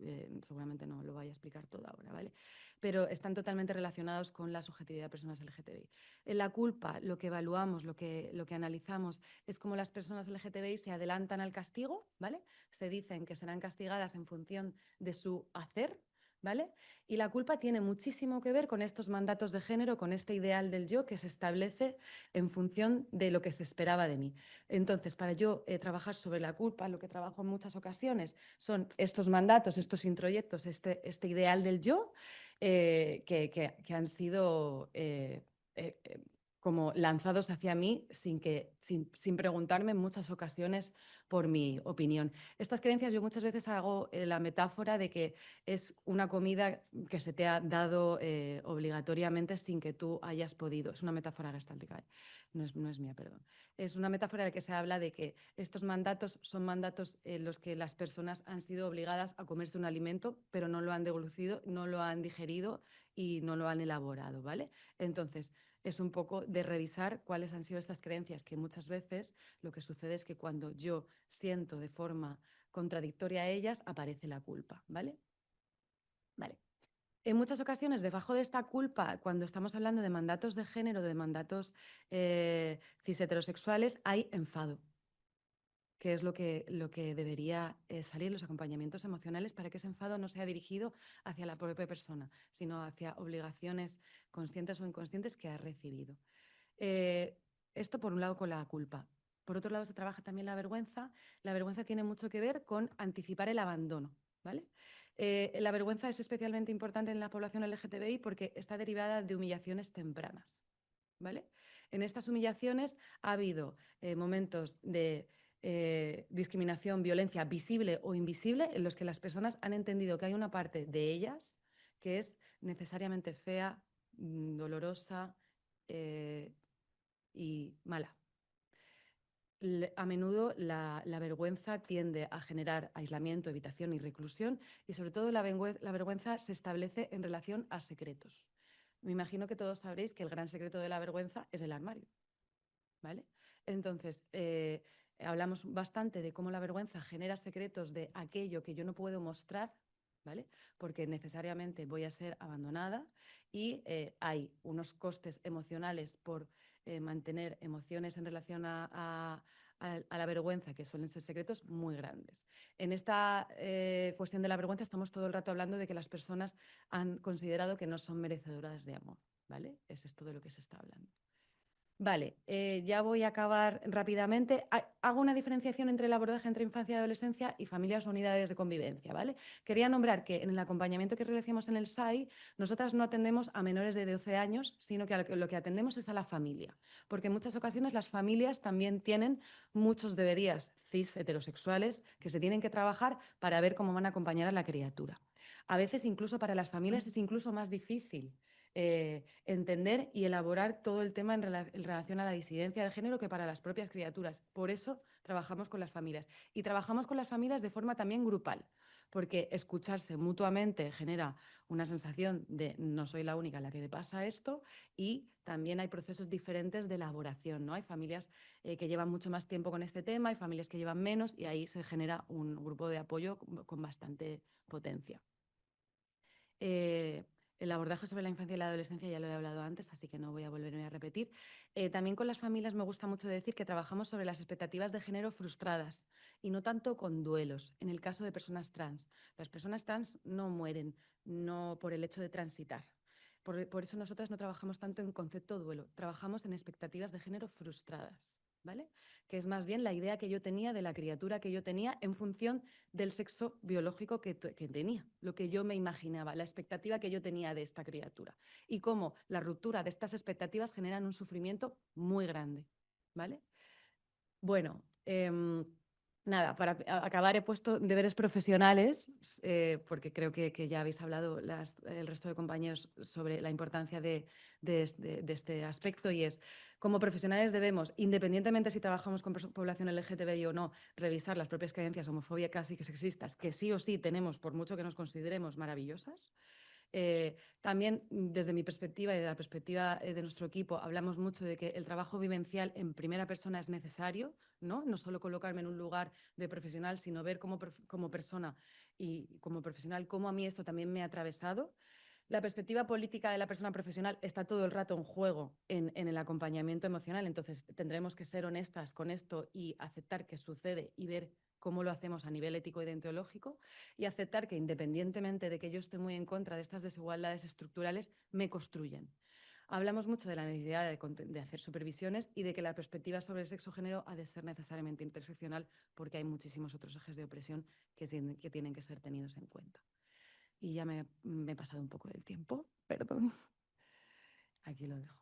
G: seguramente no lo vaya a explicar todo ahora, ¿vale? Pero están totalmente relacionados con la subjetividad de personas LGTBI. En la culpa, lo que evaluamos, lo que analizamos es cómo las personas LGTBI se adelantan al castigo, ¿vale? Se dicen que serán castigadas en función de su hacer, ¿vale? Y la culpa tiene muchísimo que ver con estos mandatos de género, con este ideal del yo que se establece en función de lo que se esperaba de mí. Entonces, para yo trabajar sobre la culpa, lo que trabajo en muchas ocasiones son estos mandatos, estos introyectos, este ideal del yo, que han sido como lanzados hacia mí sin preguntarme en muchas ocasiones por mi opinión. Estas creencias yo muchas veces hago la metáfora de que es una comida que se te ha dado obligatoriamente sin que tú hayas podido. Es una metáfora gestáltica, no es mía, perdón. Es una metáfora en la que se habla de que estos mandatos son mandatos en los que las personas han sido obligadas a comerse un alimento, pero no lo han deglucido, no lo han digerido y no lo han elaborado, ¿vale? Entonces, es un poco de revisar cuáles han sido estas creencias, que muchas veces lo que sucede es que cuando yo siento de forma contradictoria a ellas, aparece la culpa, ¿vale? Vale. En muchas ocasiones, debajo de esta culpa, cuando estamos hablando de mandatos de género, de mandatos cis heterosexuales, hay enfado, que es lo que debería salir, los acompañamientos emocionales, para que ese enfado no sea dirigido hacia la propia persona, sino hacia obligaciones conscientes o inconscientes que ha recibido. Esto por un lado con la culpa. Por otro lado se trabaja también la vergüenza. La vergüenza tiene mucho que ver con anticipar el abandono, ¿vale? La vergüenza es especialmente importante en la población LGTBI porque está derivada de humillaciones tempranas, ¿vale? En estas humillaciones ha habido momentos de discriminación, violencia visible o invisible, en los que las personas han entendido que hay una parte de ellas que es necesariamente fea, dolorosa y mala. A menudo la vergüenza tiende a generar aislamiento, evitación y reclusión, y sobre todo la vergüenza se establece en relación a secretos. Me imagino que todos sabréis que el gran secreto de la vergüenza es el armario, ¿vale? Entonces, hablamos bastante de cómo la vergüenza genera secretos de aquello que yo no puedo mostrar, ¿vale? Porque necesariamente voy a ser abandonada y hay unos costes emocionales por mantener emociones en relación a la vergüenza, que suelen ser secretos muy grandes. En esta cuestión de la vergüenza estamos todo el rato hablando de que las personas han considerado que no son merecedoras de amor, ¿vale? Es esto de lo que se está hablando. Vale, ya voy a acabar rápidamente. Hago una diferenciación entre el abordaje entre infancia y adolescencia y familias o unidades de convivencia, ¿vale? Quería nombrar que en el acompañamiento que realizamos en el SAI, nosotras no atendemos a menores de 12 años, sino que lo que atendemos es a la familia, porque en muchas ocasiones las familias también tienen muchos deberías cis heterosexuales que se tienen que trabajar para ver cómo van a acompañar a la criatura. A veces incluso para las familias es incluso más difícil entender y elaborar todo el tema en relación a la disidencia de género que para las propias criaturas. Por eso trabajamos con las familias. Y trabajamos con las familias de forma también grupal, porque escucharse mutuamente genera una sensación de no soy la única a la que le pasa esto, y también hay procesos diferentes de elaboración, ¿no? Hay familias que llevan mucho más tiempo con este tema, hay familias que llevan menos, y ahí se genera un grupo de apoyo con bastante potencia. El abordaje sobre la infancia y la adolescencia ya lo he hablado antes, así que no voy a volverme a repetir. También con las familias me gusta mucho decir que trabajamos sobre las expectativas de género frustradas y no tanto con duelos. En el caso de personas trans, las personas trans no mueren no por el hecho de transitar. Por eso nosotras no trabajamos tanto en concepto duelo, trabajamos en expectativas de género frustradas, ¿vale? Que es más bien la idea que yo tenía de la criatura que yo tenía en función del sexo biológico que tenía, lo que yo me imaginaba, la expectativa que yo tenía de esta criatura, y cómo la ruptura de estas expectativas generan un sufrimiento muy grande, ¿vale? Bueno, nada, para acabar he puesto deberes profesionales, porque creo que ya habéis hablado el resto de compañeros sobre la importancia de este aspecto, y es, como profesionales debemos, independientemente si trabajamos con población LGTBI o no, revisar las propias creencias homofóbicas y sexistas, que sí o sí tenemos, por mucho que nos consideremos maravillosas. También desde mi perspectiva y de la perspectiva de nuestro equipo hablamos mucho de que el trabajo vivencial en primera persona es necesario, ¿no? No solo colocarme en un lugar de profesional, sino ver como persona y como profesional cómo a mí esto también me ha atravesado. La perspectiva política de la persona profesional está todo el rato en juego en el acompañamiento emocional, entonces tendremos que ser honestas con esto y aceptar que sucede y ver cómo lo hacemos a nivel ético y deontológico, y aceptar que independientemente de que yo esté muy en contra de estas desigualdades estructurales, me construyen. Hablamos mucho de la necesidad de hacer supervisiones y de que la perspectiva sobre el sexo-género ha de ser necesariamente interseccional, porque hay muchísimos otros ejes de opresión que tienen que ser tenidos en cuenta. Y ya me he pasado un poco del tiempo, perdón. Aquí lo dejo.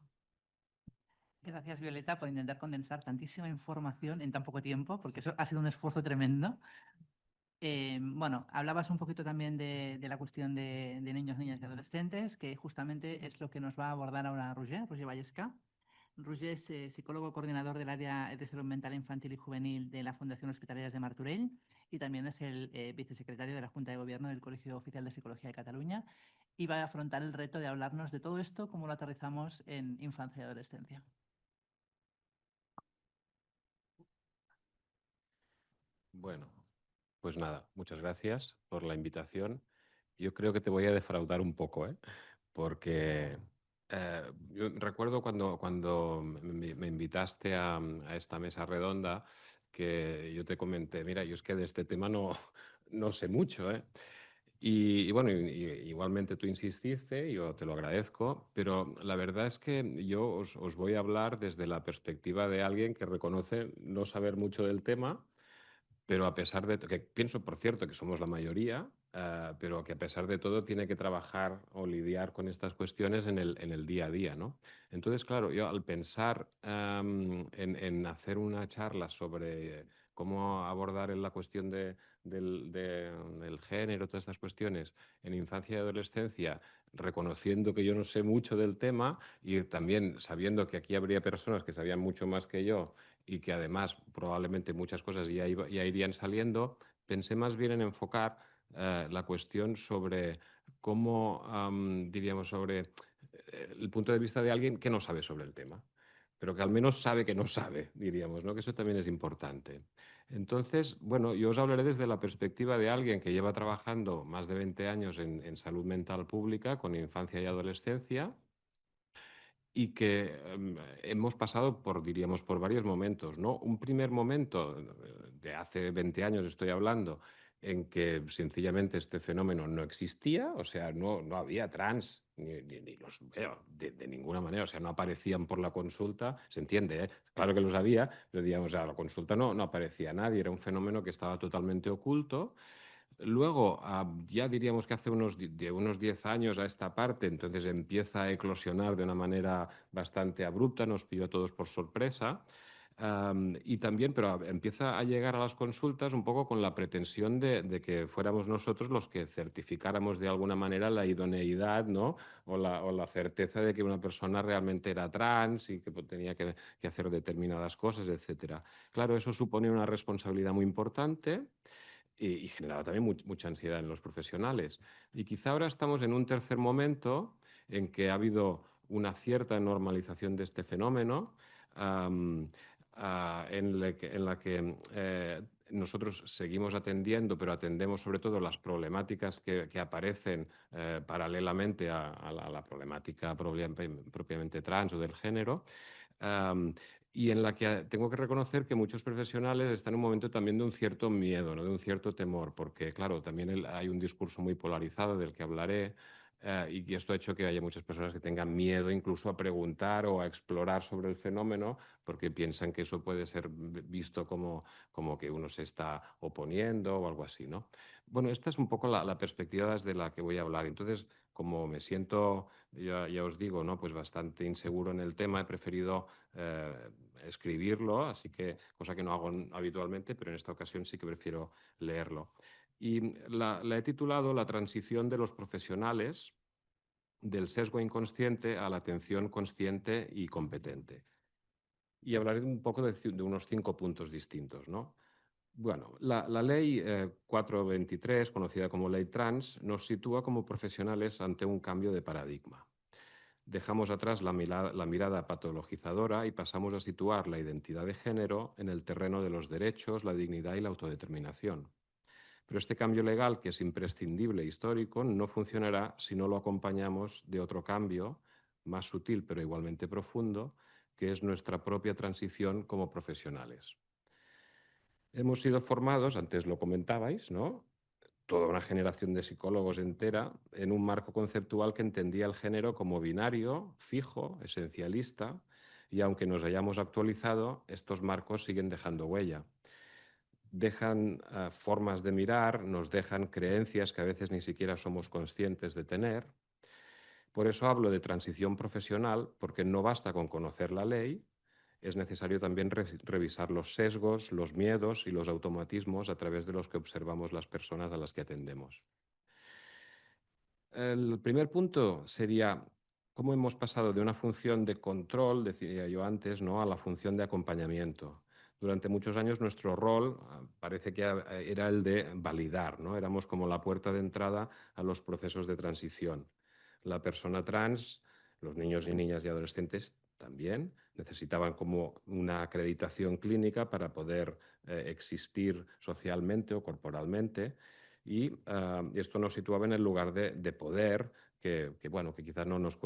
B: Gracias, Violeta, por intentar condensar tantísima información en tan poco tiempo, porque eso ha sido un esfuerzo tremendo. Bueno, hablabas un poquito también de la cuestión de niños, niñas y adolescentes, que justamente es lo que nos va a abordar ahora Roger Vallesca. Roger es psicólogo coordinador del área de salud mental infantil y juvenil de la Fundación Hospitalarias de Martorell y también es el vicesecretario de la Junta de Gobierno del Colegio Oficial de Psicología de Cataluña y va a afrontar el reto de hablarnos de todo esto, cómo lo aterrizamos en infancia y adolescencia.
H: Bueno, pues nada, muchas gracias por la invitación. Yo creo que te voy a defraudar un poco, ¿eh? Porque yo recuerdo cuando me invitaste a esta mesa redonda que yo te comenté, mira, yo es que de este tema no sé mucho, ¿eh? Y bueno, igualmente tú insististe, yo te lo agradezco, pero la verdad es que yo os voy a hablar desde la perspectiva de alguien que reconoce no saber mucho del tema, pero a pesar de que pienso, por cierto, que somos la mayoría, pero que a pesar de todo tiene que trabajar o lidiar con estas cuestiones en el día a día, ¿no? Entonces, claro, yo al pensar en hacer una charla sobre cómo abordar la cuestión del género, todas estas cuestiones en infancia y adolescencia, reconociendo que yo no sé mucho del tema y también sabiendo que aquí habría personas que sabían mucho más que yo y que además probablemente muchas cosas ya irían saliendo, pensé más bien en enfocar la cuestión sobre cómo, diríamos, sobre el punto de vista de alguien que no sabe sobre el tema, pero que al menos sabe que no sabe, diríamos, ¿no? Que eso también es importante. Entonces, bueno, yo os hablaré desde la perspectiva de alguien que lleva trabajando más de 20 años en salud mental pública con infancia y adolescencia y que hemos pasado por, diríamos, por varios momentos, ¿no? Un primer momento, de hace 20 años estoy hablando, en que sencillamente este fenómeno no existía, o sea, no había trans, ni los veo de ninguna manera, o sea, no aparecían por la consulta, se entiende, ¿eh? Claro que los había, pero digamos, a la consulta no aparecía nadie, era un fenómeno que estaba totalmente oculto. Luego, ya diríamos que hace unos 10 años a esta parte, entonces empieza a eclosionar de una manera bastante abrupta, nos pilló a todos por sorpresa. Y también, pero empieza a llegar a las consultas un poco con la pretensión de que fuéramos nosotros los que certificáramos de alguna manera la idoneidad, ¿no? O la certeza de que una persona realmente era trans y que tenía que hacer determinadas cosas, etcétera. Claro, eso supone una responsabilidad muy importante y generaba también mucha ansiedad en los profesionales. Y quizá ahora estamos en un tercer momento en que ha habido una cierta normalización de este fenómeno, en la que nosotros seguimos atendiendo, pero atendemos sobre todo las problemáticas que aparecen paralelamente a la problemática propiamente trans o del género. Y en la que tengo que reconocer que muchos profesionales están en un momento también de un cierto miedo, ¿no? De un cierto temor, porque claro, también hay un discurso muy polarizado del que hablaré, y esto ha hecho que haya muchas personas que tengan miedo incluso a preguntar o a explorar sobre el fenómeno porque piensan que eso puede ser visto como que uno se está oponiendo o algo así, ¿no? Bueno, esta es un poco la perspectiva desde la que voy a hablar. Entonces, como me siento, ya os digo, ¿no? Pues bastante inseguro en el tema, he preferido escribirlo, así que cosa que no hago habitualmente, pero en esta ocasión sí que prefiero leerlo. Y la he titulado La transición de los profesionales del sesgo inconsciente a la atención consciente y competente. Y hablaré un poco de unos 5 puntos distintos, ¿no? Bueno, la ley 423, conocida como ley trans, nos sitúa como profesionales ante un cambio de paradigma. Dejamos atrás la mirada patologizadora y pasamos a situar la identidad de género en el terreno de los derechos, la dignidad y la autodeterminación. Pero este cambio legal, que es imprescindible e histórico, no funcionará si no lo acompañamos de otro cambio, más sutil pero igualmente profundo, que es nuestra propia transición como profesionales. Hemos sido formados, antes lo comentabais, ¿no?, toda una generación de psicólogos entera en un marco conceptual que entendía el género como binario, fijo, esencialista, y aunque nos hayamos actualizado, estos marcos siguen dejando huella. Dejan formas de mirar, nos dejan creencias que a veces ni siquiera somos conscientes de tener. Por eso hablo de transición profesional, porque no basta con conocer la ley, es necesario también revisar los sesgos, los miedos y los automatismos a través de los que observamos las personas a las que atendemos. El primer punto sería cómo hemos pasado de una función de control, decía yo antes, ¿no?, a la función de acompañamiento. Durante muchos años nuestro rol parece que era el de validar, ¿no? Éramos como la puerta de entrada a los procesos de transición. La persona trans, los niños y niñas y adolescentes también necesitaban como una acreditación clínica para poder existir socialmente o corporalmente. Y esto nos situaba en el lugar de poder bueno, que quizás no nos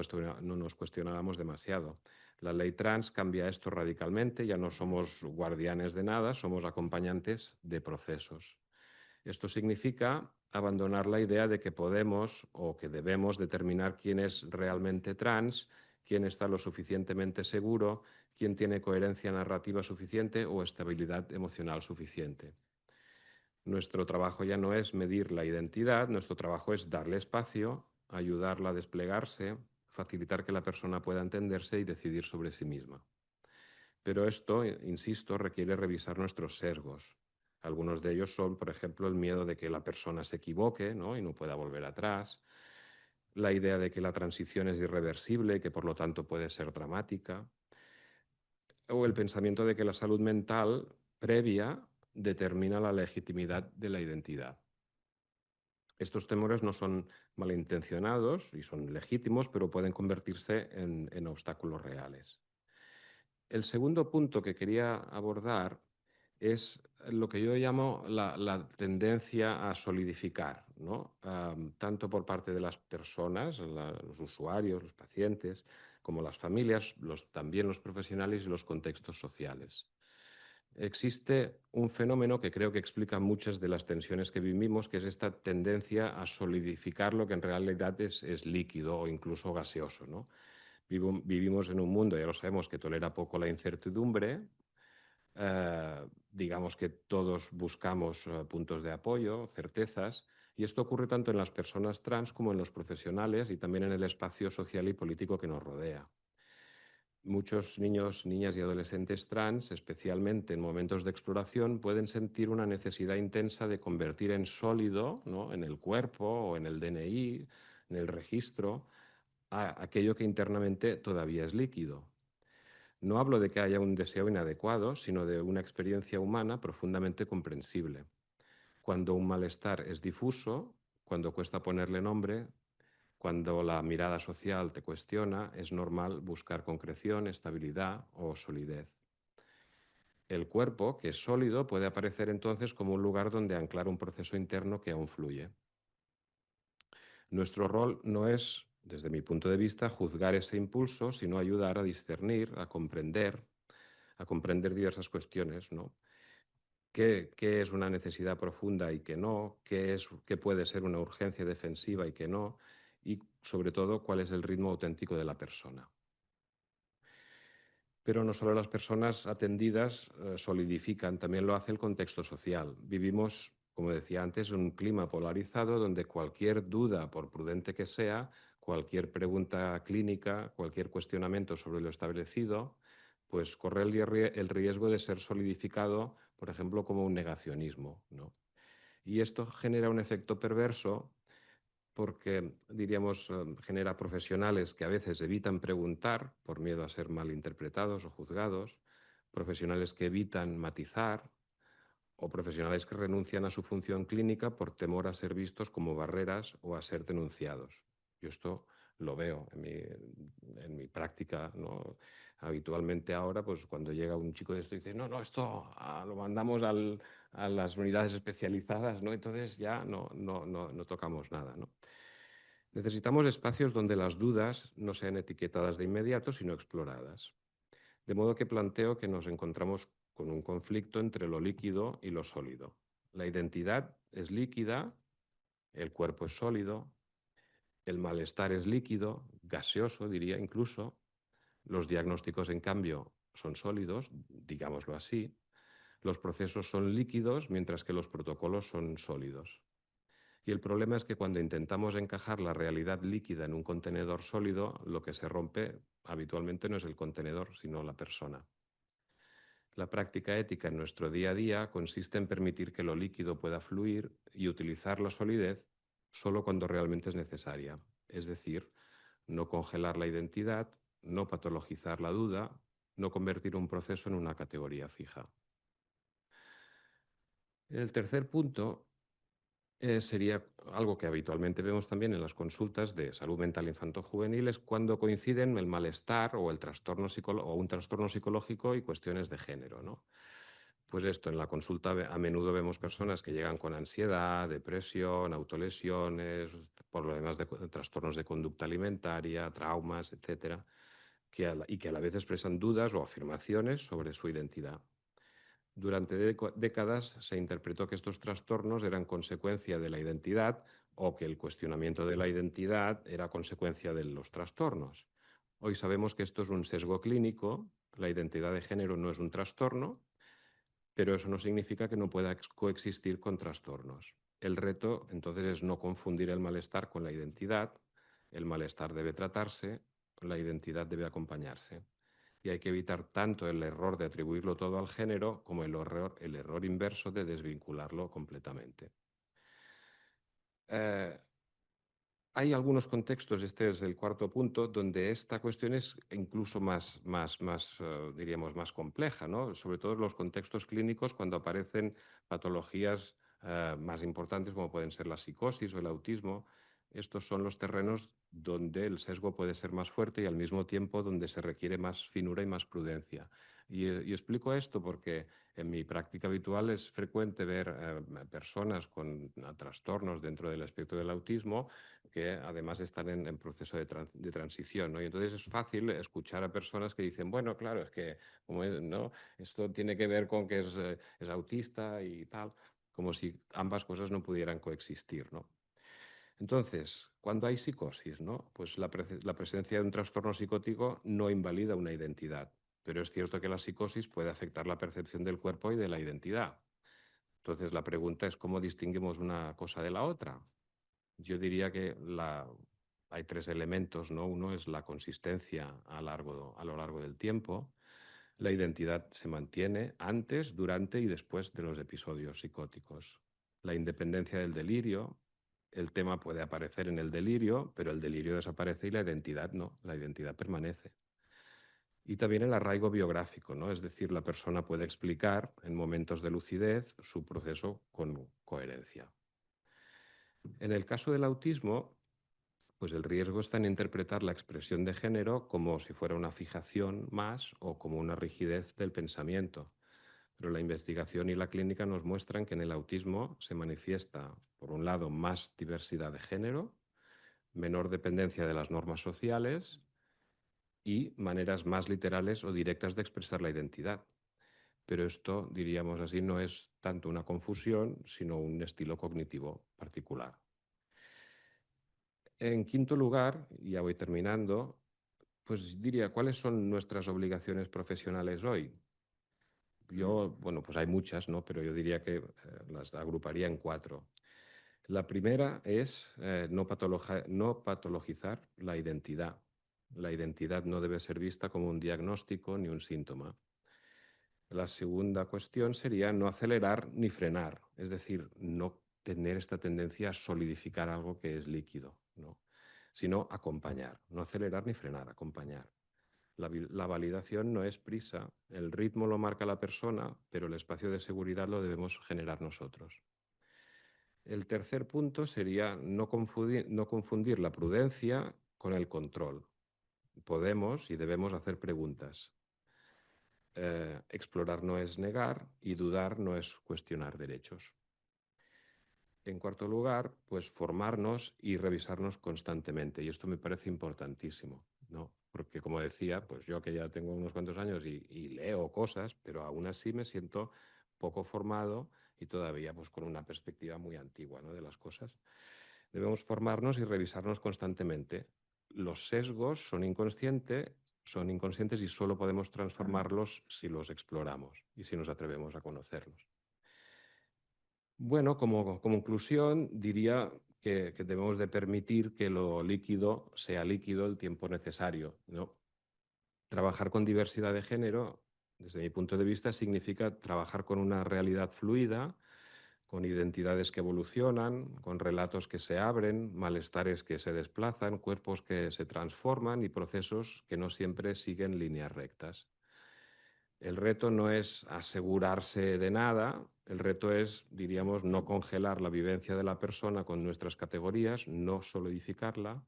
H: cuestionábamos demasiado. La ley trans cambia esto radicalmente, ya no somos guardianes de nada, somos acompañantes de procesos. Esto significa abandonar la idea de que podemos o que debemos determinar quién es realmente trans, quién está lo suficientemente seguro, quién tiene coherencia narrativa suficiente o estabilidad emocional suficiente. Nuestro trabajo ya no es medir la identidad, nuestro trabajo es darle espacio, ayudarla a desplegarse, facilitar que la persona pueda entenderse y decidir sobre sí misma. Pero esto, insisto, requiere revisar nuestros sesgos. Algunos de ellos son, por ejemplo, el miedo de que la persona se equivoque, ¿no?, y no pueda volver atrás, la idea de que la transición es irreversible y que por lo tanto puede ser dramática, o el pensamiento de que la salud mental previa determina la legitimidad de la identidad. Estos temores no son malintencionados y son legítimos, pero pueden convertirse en obstáculos reales. El segundo punto que quería abordar es lo que yo llamo la tendencia a solidificar, ¿no? Tanto por parte de las personas, los usuarios, los pacientes, como las familias, también los profesionales y los contextos sociales. Existe un fenómeno que creo que explica muchas de las tensiones que vivimos, que es esta tendencia a solidificar lo que en realidad es líquido o incluso gaseoso, ¿no? Vivimos en un mundo, ya lo sabemos, que tolera poco la incertidumbre. Digamos que todos buscamos puntos de apoyo, certezas, y esto ocurre tanto en las personas trans como en los profesionales y también en el espacio social y político que nos rodea. Muchos niños, niñas y adolescentes trans, especialmente en momentos de exploración, pueden sentir una necesidad intensa de convertir en sólido, ¿no?, en el cuerpo o en el DNI, en el registro, aquello que internamente todavía es líquido. No hablo de que haya un deseo inadecuado, sino de una experiencia humana profundamente comprensible. Cuando un malestar es difuso, cuando cuesta ponerle nombre, cuando la mirada social te cuestiona, es normal buscar concreción, estabilidad o solidez. El cuerpo, que es sólido, puede aparecer entonces como un lugar donde anclar un proceso interno que aún fluye. Nuestro rol no es, desde mi punto de vista, juzgar ese impulso, sino ayudar a discernir, a comprender diversas cuestiones, ¿no? ¿Qué es una necesidad profunda y qué no? ¿Qué puede ser una urgencia defensiva y qué no? Y, sobre todo, cuál es el ritmo auténtico de la persona. Pero no solo las personas atendidas solidifican, también lo hace el contexto social. Vivimos, como decía antes, en un clima polarizado donde cualquier duda, por prudente que sea, cualquier pregunta clínica, cualquier cuestionamiento sobre lo establecido, pues corre el riesgo de ser solidificado, por ejemplo, como un negacionismo, ¿no? Y esto genera un efecto perverso porque, diríamos, genera profesionales que a veces evitan preguntar por miedo a ser malinterpretados o juzgados, profesionales que evitan matizar o profesionales que renuncian a su función clínica por temor a ser vistos como barreras o a ser denunciados. Yo esto lo veo en mi práctica, ¿no? Habitualmente ahora, pues cuando llega un chico de esto y dice, no, esto lo mandamos a las unidades especializadas, ¿no? Entonces ya no tocamos nada, ¿no? Necesitamos espacios donde las dudas no sean etiquetadas de inmediato, sino exploradas. De modo que planteo que nos encontramos con un conflicto entre lo líquido y lo sólido. La identidad es líquida, el cuerpo es sólido, el malestar es líquido, gaseoso diría incluso, los diagnósticos en cambio son sólidos, digámoslo así, los procesos son líquidos mientras que los protocolos son sólidos. Y el problema es que cuando intentamos encajar la realidad líquida en un contenedor sólido, lo que se rompe habitualmente no es el contenedor, sino la persona. La práctica ética en nuestro día a día consiste en permitir que lo líquido pueda fluir y utilizar la solidez solo cuando realmente es necesaria, es decir, no congelar la identidad, no patologizar la duda, no convertir un proceso en una categoría fija. El tercer punto sería algo que habitualmente vemos también en las consultas de salud mental infanto-juvenil, es cuando coinciden el malestar o un trastorno psicológico y cuestiones de género, ¿no? Pues esto, en la consulta a menudo vemos personas que llegan con ansiedad, depresión, autolesiones, problemas de trastornos de conducta alimentaria, traumas, etcétera, y que a la vez expresan dudas o afirmaciones sobre su identidad. Durante décadas se interpretó que estos trastornos eran consecuencia de la identidad o que el cuestionamiento de la identidad era consecuencia de los trastornos. Hoy sabemos que esto es un sesgo clínico, la identidad de género no es un trastorno, pero eso no significa que no pueda coexistir con trastornos. El reto, entonces, es no confundir el malestar con la identidad. El malestar debe tratarse, la identidad debe acompañarse. Y hay que evitar tanto el error de atribuirlo todo al género como el error inverso de desvincularlo completamente. Hay algunos contextos, este es el cuarto punto, donde esta cuestión es incluso diríamos, más compleja, ¿no? Sobre todo en los contextos clínicos, cuando aparecen patologías más importantes como pueden ser la psicosis o el autismo. Estos son los terrenos donde el sesgo puede ser más fuerte y al mismo tiempo donde se requiere más finura y más prudencia. Y explico esto porque en mi práctica habitual es frecuente ver personas con trastornos dentro del espectro del autismo que además están en proceso de transición, ¿no? Y entonces es fácil escuchar a personas que dicen, bueno, claro, es que ¿no? Esto tiene que ver con que es autista y tal, como si ambas cosas no pudieran coexistir, ¿no? Entonces, cuando hay psicosis, ¿no? Pues la presencia de un trastorno psicótico no invalida una identidad, pero es cierto que la psicosis puede afectar la percepción del cuerpo y de la identidad. Entonces, la pregunta es cómo distinguimos una cosa de la otra. Yo diría que hay tres elementos, ¿no? Uno es la consistencia a lo largo del tiempo. La identidad se mantiene antes, durante y después de los episodios psicóticos. La independencia del delirio. El tema puede aparecer en el delirio, pero el delirio desaparece y la identidad no, la identidad permanece. Y también el arraigo biográfico, ¿no? Es decir, la persona puede explicar en momentos de lucidez su proceso con coherencia. En el caso del autismo, pues el riesgo está en interpretar la expresión de género como si fuera una fijación más o como una rigidez del pensamiento. Pero la investigación y la clínica nos muestran que en el autismo se manifiesta, por un lado, más diversidad de género, menor dependencia de las normas sociales y maneras más literales o directas de expresar la identidad. Pero esto, diríamos así, no es tanto una confusión, sino un estilo cognitivo particular. En quinto lugar, y ya voy terminando, pues diría, ¿cuáles son nuestras obligaciones profesionales hoy? Yo, bueno, pues hay muchas, ¿no? Pero yo diría que las agruparía en 4. La primera es no patologizar la identidad. La identidad no debe ser vista como un diagnóstico ni un síntoma. La segunda cuestión sería no acelerar ni frenar, es decir, no tener esta tendencia a solidificar algo que es líquido, ¿no? Sino acompañar, no acelerar ni frenar, acompañar. La validación no es prisa, el ritmo lo marca la persona, pero el espacio de seguridad lo debemos generar nosotros. El tercer punto sería no confundir la prudencia con el control. Podemos y debemos hacer preguntas. Explorar no es negar y dudar no es cuestionar derechos. En cuarto lugar, pues formarnos y revisarnos constantemente. Y esto me parece importantísimo, ¿no? Porque como decía, pues yo que ya tengo unos cuantos años y leo cosas, pero aún así me siento poco formado y todavía pues con una perspectiva muy antigua, ¿no?, de las cosas. Debemos formarnos y revisarnos constantemente. Los sesgos son inconscientes y solo podemos transformarlos si los exploramos y si nos atrevemos a conocerlos. Bueno, como conclusión, diría que debemos de permitir que lo líquido sea líquido el tiempo necesario, ¿no? Trabajar con diversidad de género, desde mi punto de vista, significa trabajar con una realidad fluida, con identidades que evolucionan, con relatos que se abren, malestares que se desplazan, cuerpos que se transforman y procesos que no siempre siguen líneas rectas. El reto no es asegurarse de nada, el reto es, diríamos, no congelar la vivencia de la persona con nuestras categorías, no solidificarla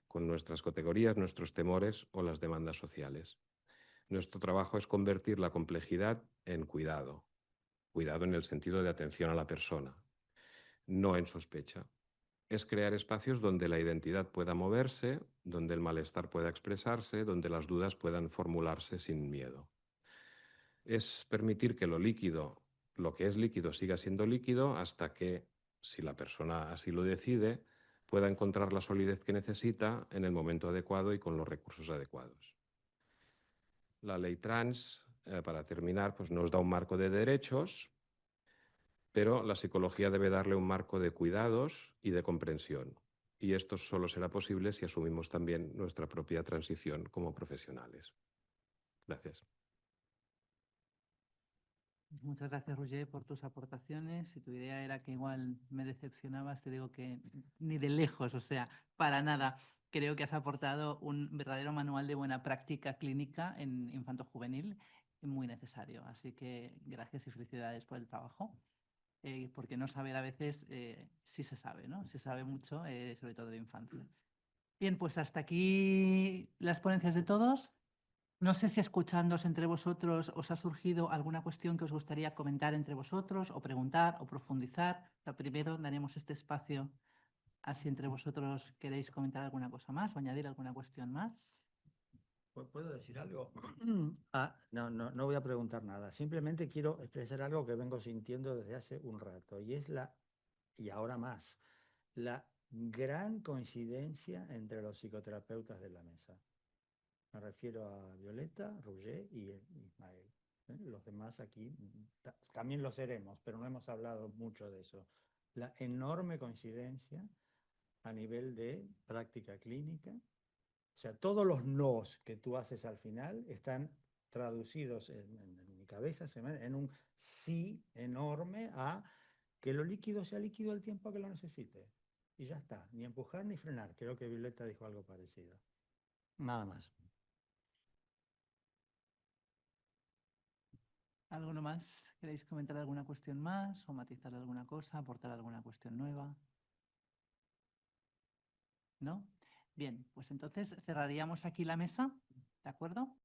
H: con nuestras categorías, nuestros temores o las demandas sociales. Nuestro trabajo es convertir la complejidad en cuidado, cuidado en el sentido de atención a la persona, no en sospecha. Es crear espacios donde la identidad pueda moverse, donde el malestar pueda expresarse, donde las dudas puedan formularse sin miedo. Es permitir que lo que es líquido siga siendo líquido hasta que, si la persona así lo decide, pueda encontrar la solidez que necesita en el momento adecuado y con los recursos adecuados. La ley trans, para terminar, pues nos da un marco de derechos, pero la psicología debe darle un marco de cuidados y de comprensión. Y esto solo será posible si asumimos también nuestra propia transición como profesionales. Gracias.
B: Muchas gracias, Roger, por tus aportaciones. Si tu idea era que igual me decepcionabas, te digo que ni de lejos, o sea, para nada. Creo que has aportado un verdadero manual de buena práctica clínica en infanto-juvenil muy necesario. Así que gracias y felicidades por el trabajo. Porque no saber a veces sí se sabe, ¿no? Se sabe mucho, sobre todo de infancia. Bien, pues hasta aquí las ponencias de todos. No sé si escuchándoos entre vosotros os ha surgido alguna cuestión que os gustaría comentar entre vosotros, o preguntar, o profundizar. Primero daremos este espacio a si entre vosotros queréis comentar alguna cosa más o añadir alguna cuestión más.
C: ¿Puedo decir algo? No voy a preguntar nada. Simplemente quiero expresar algo que vengo sintiendo desde hace un rato, y ahora más, la gran coincidencia entre los psicoterapeutas de la mesa. Me refiero a Violeta, Roger y Ismael. Los demás aquí también lo seremos, pero no hemos hablado mucho de eso. La enorme coincidencia a nivel de práctica clínica. O sea, todos los nos que tú haces al final están traducidos en mi cabeza en un sí enorme a que lo líquido sea líquido el tiempo que lo necesite. Y ya está, ni empujar ni frenar. Creo que Violeta dijo algo parecido. Nada más.
B: ¿Alguno más? ¿Queréis comentar alguna cuestión más o matizar alguna cosa, aportar alguna cuestión nueva? ¿No? Bien, pues entonces cerraríamos aquí la mesa, ¿de acuerdo?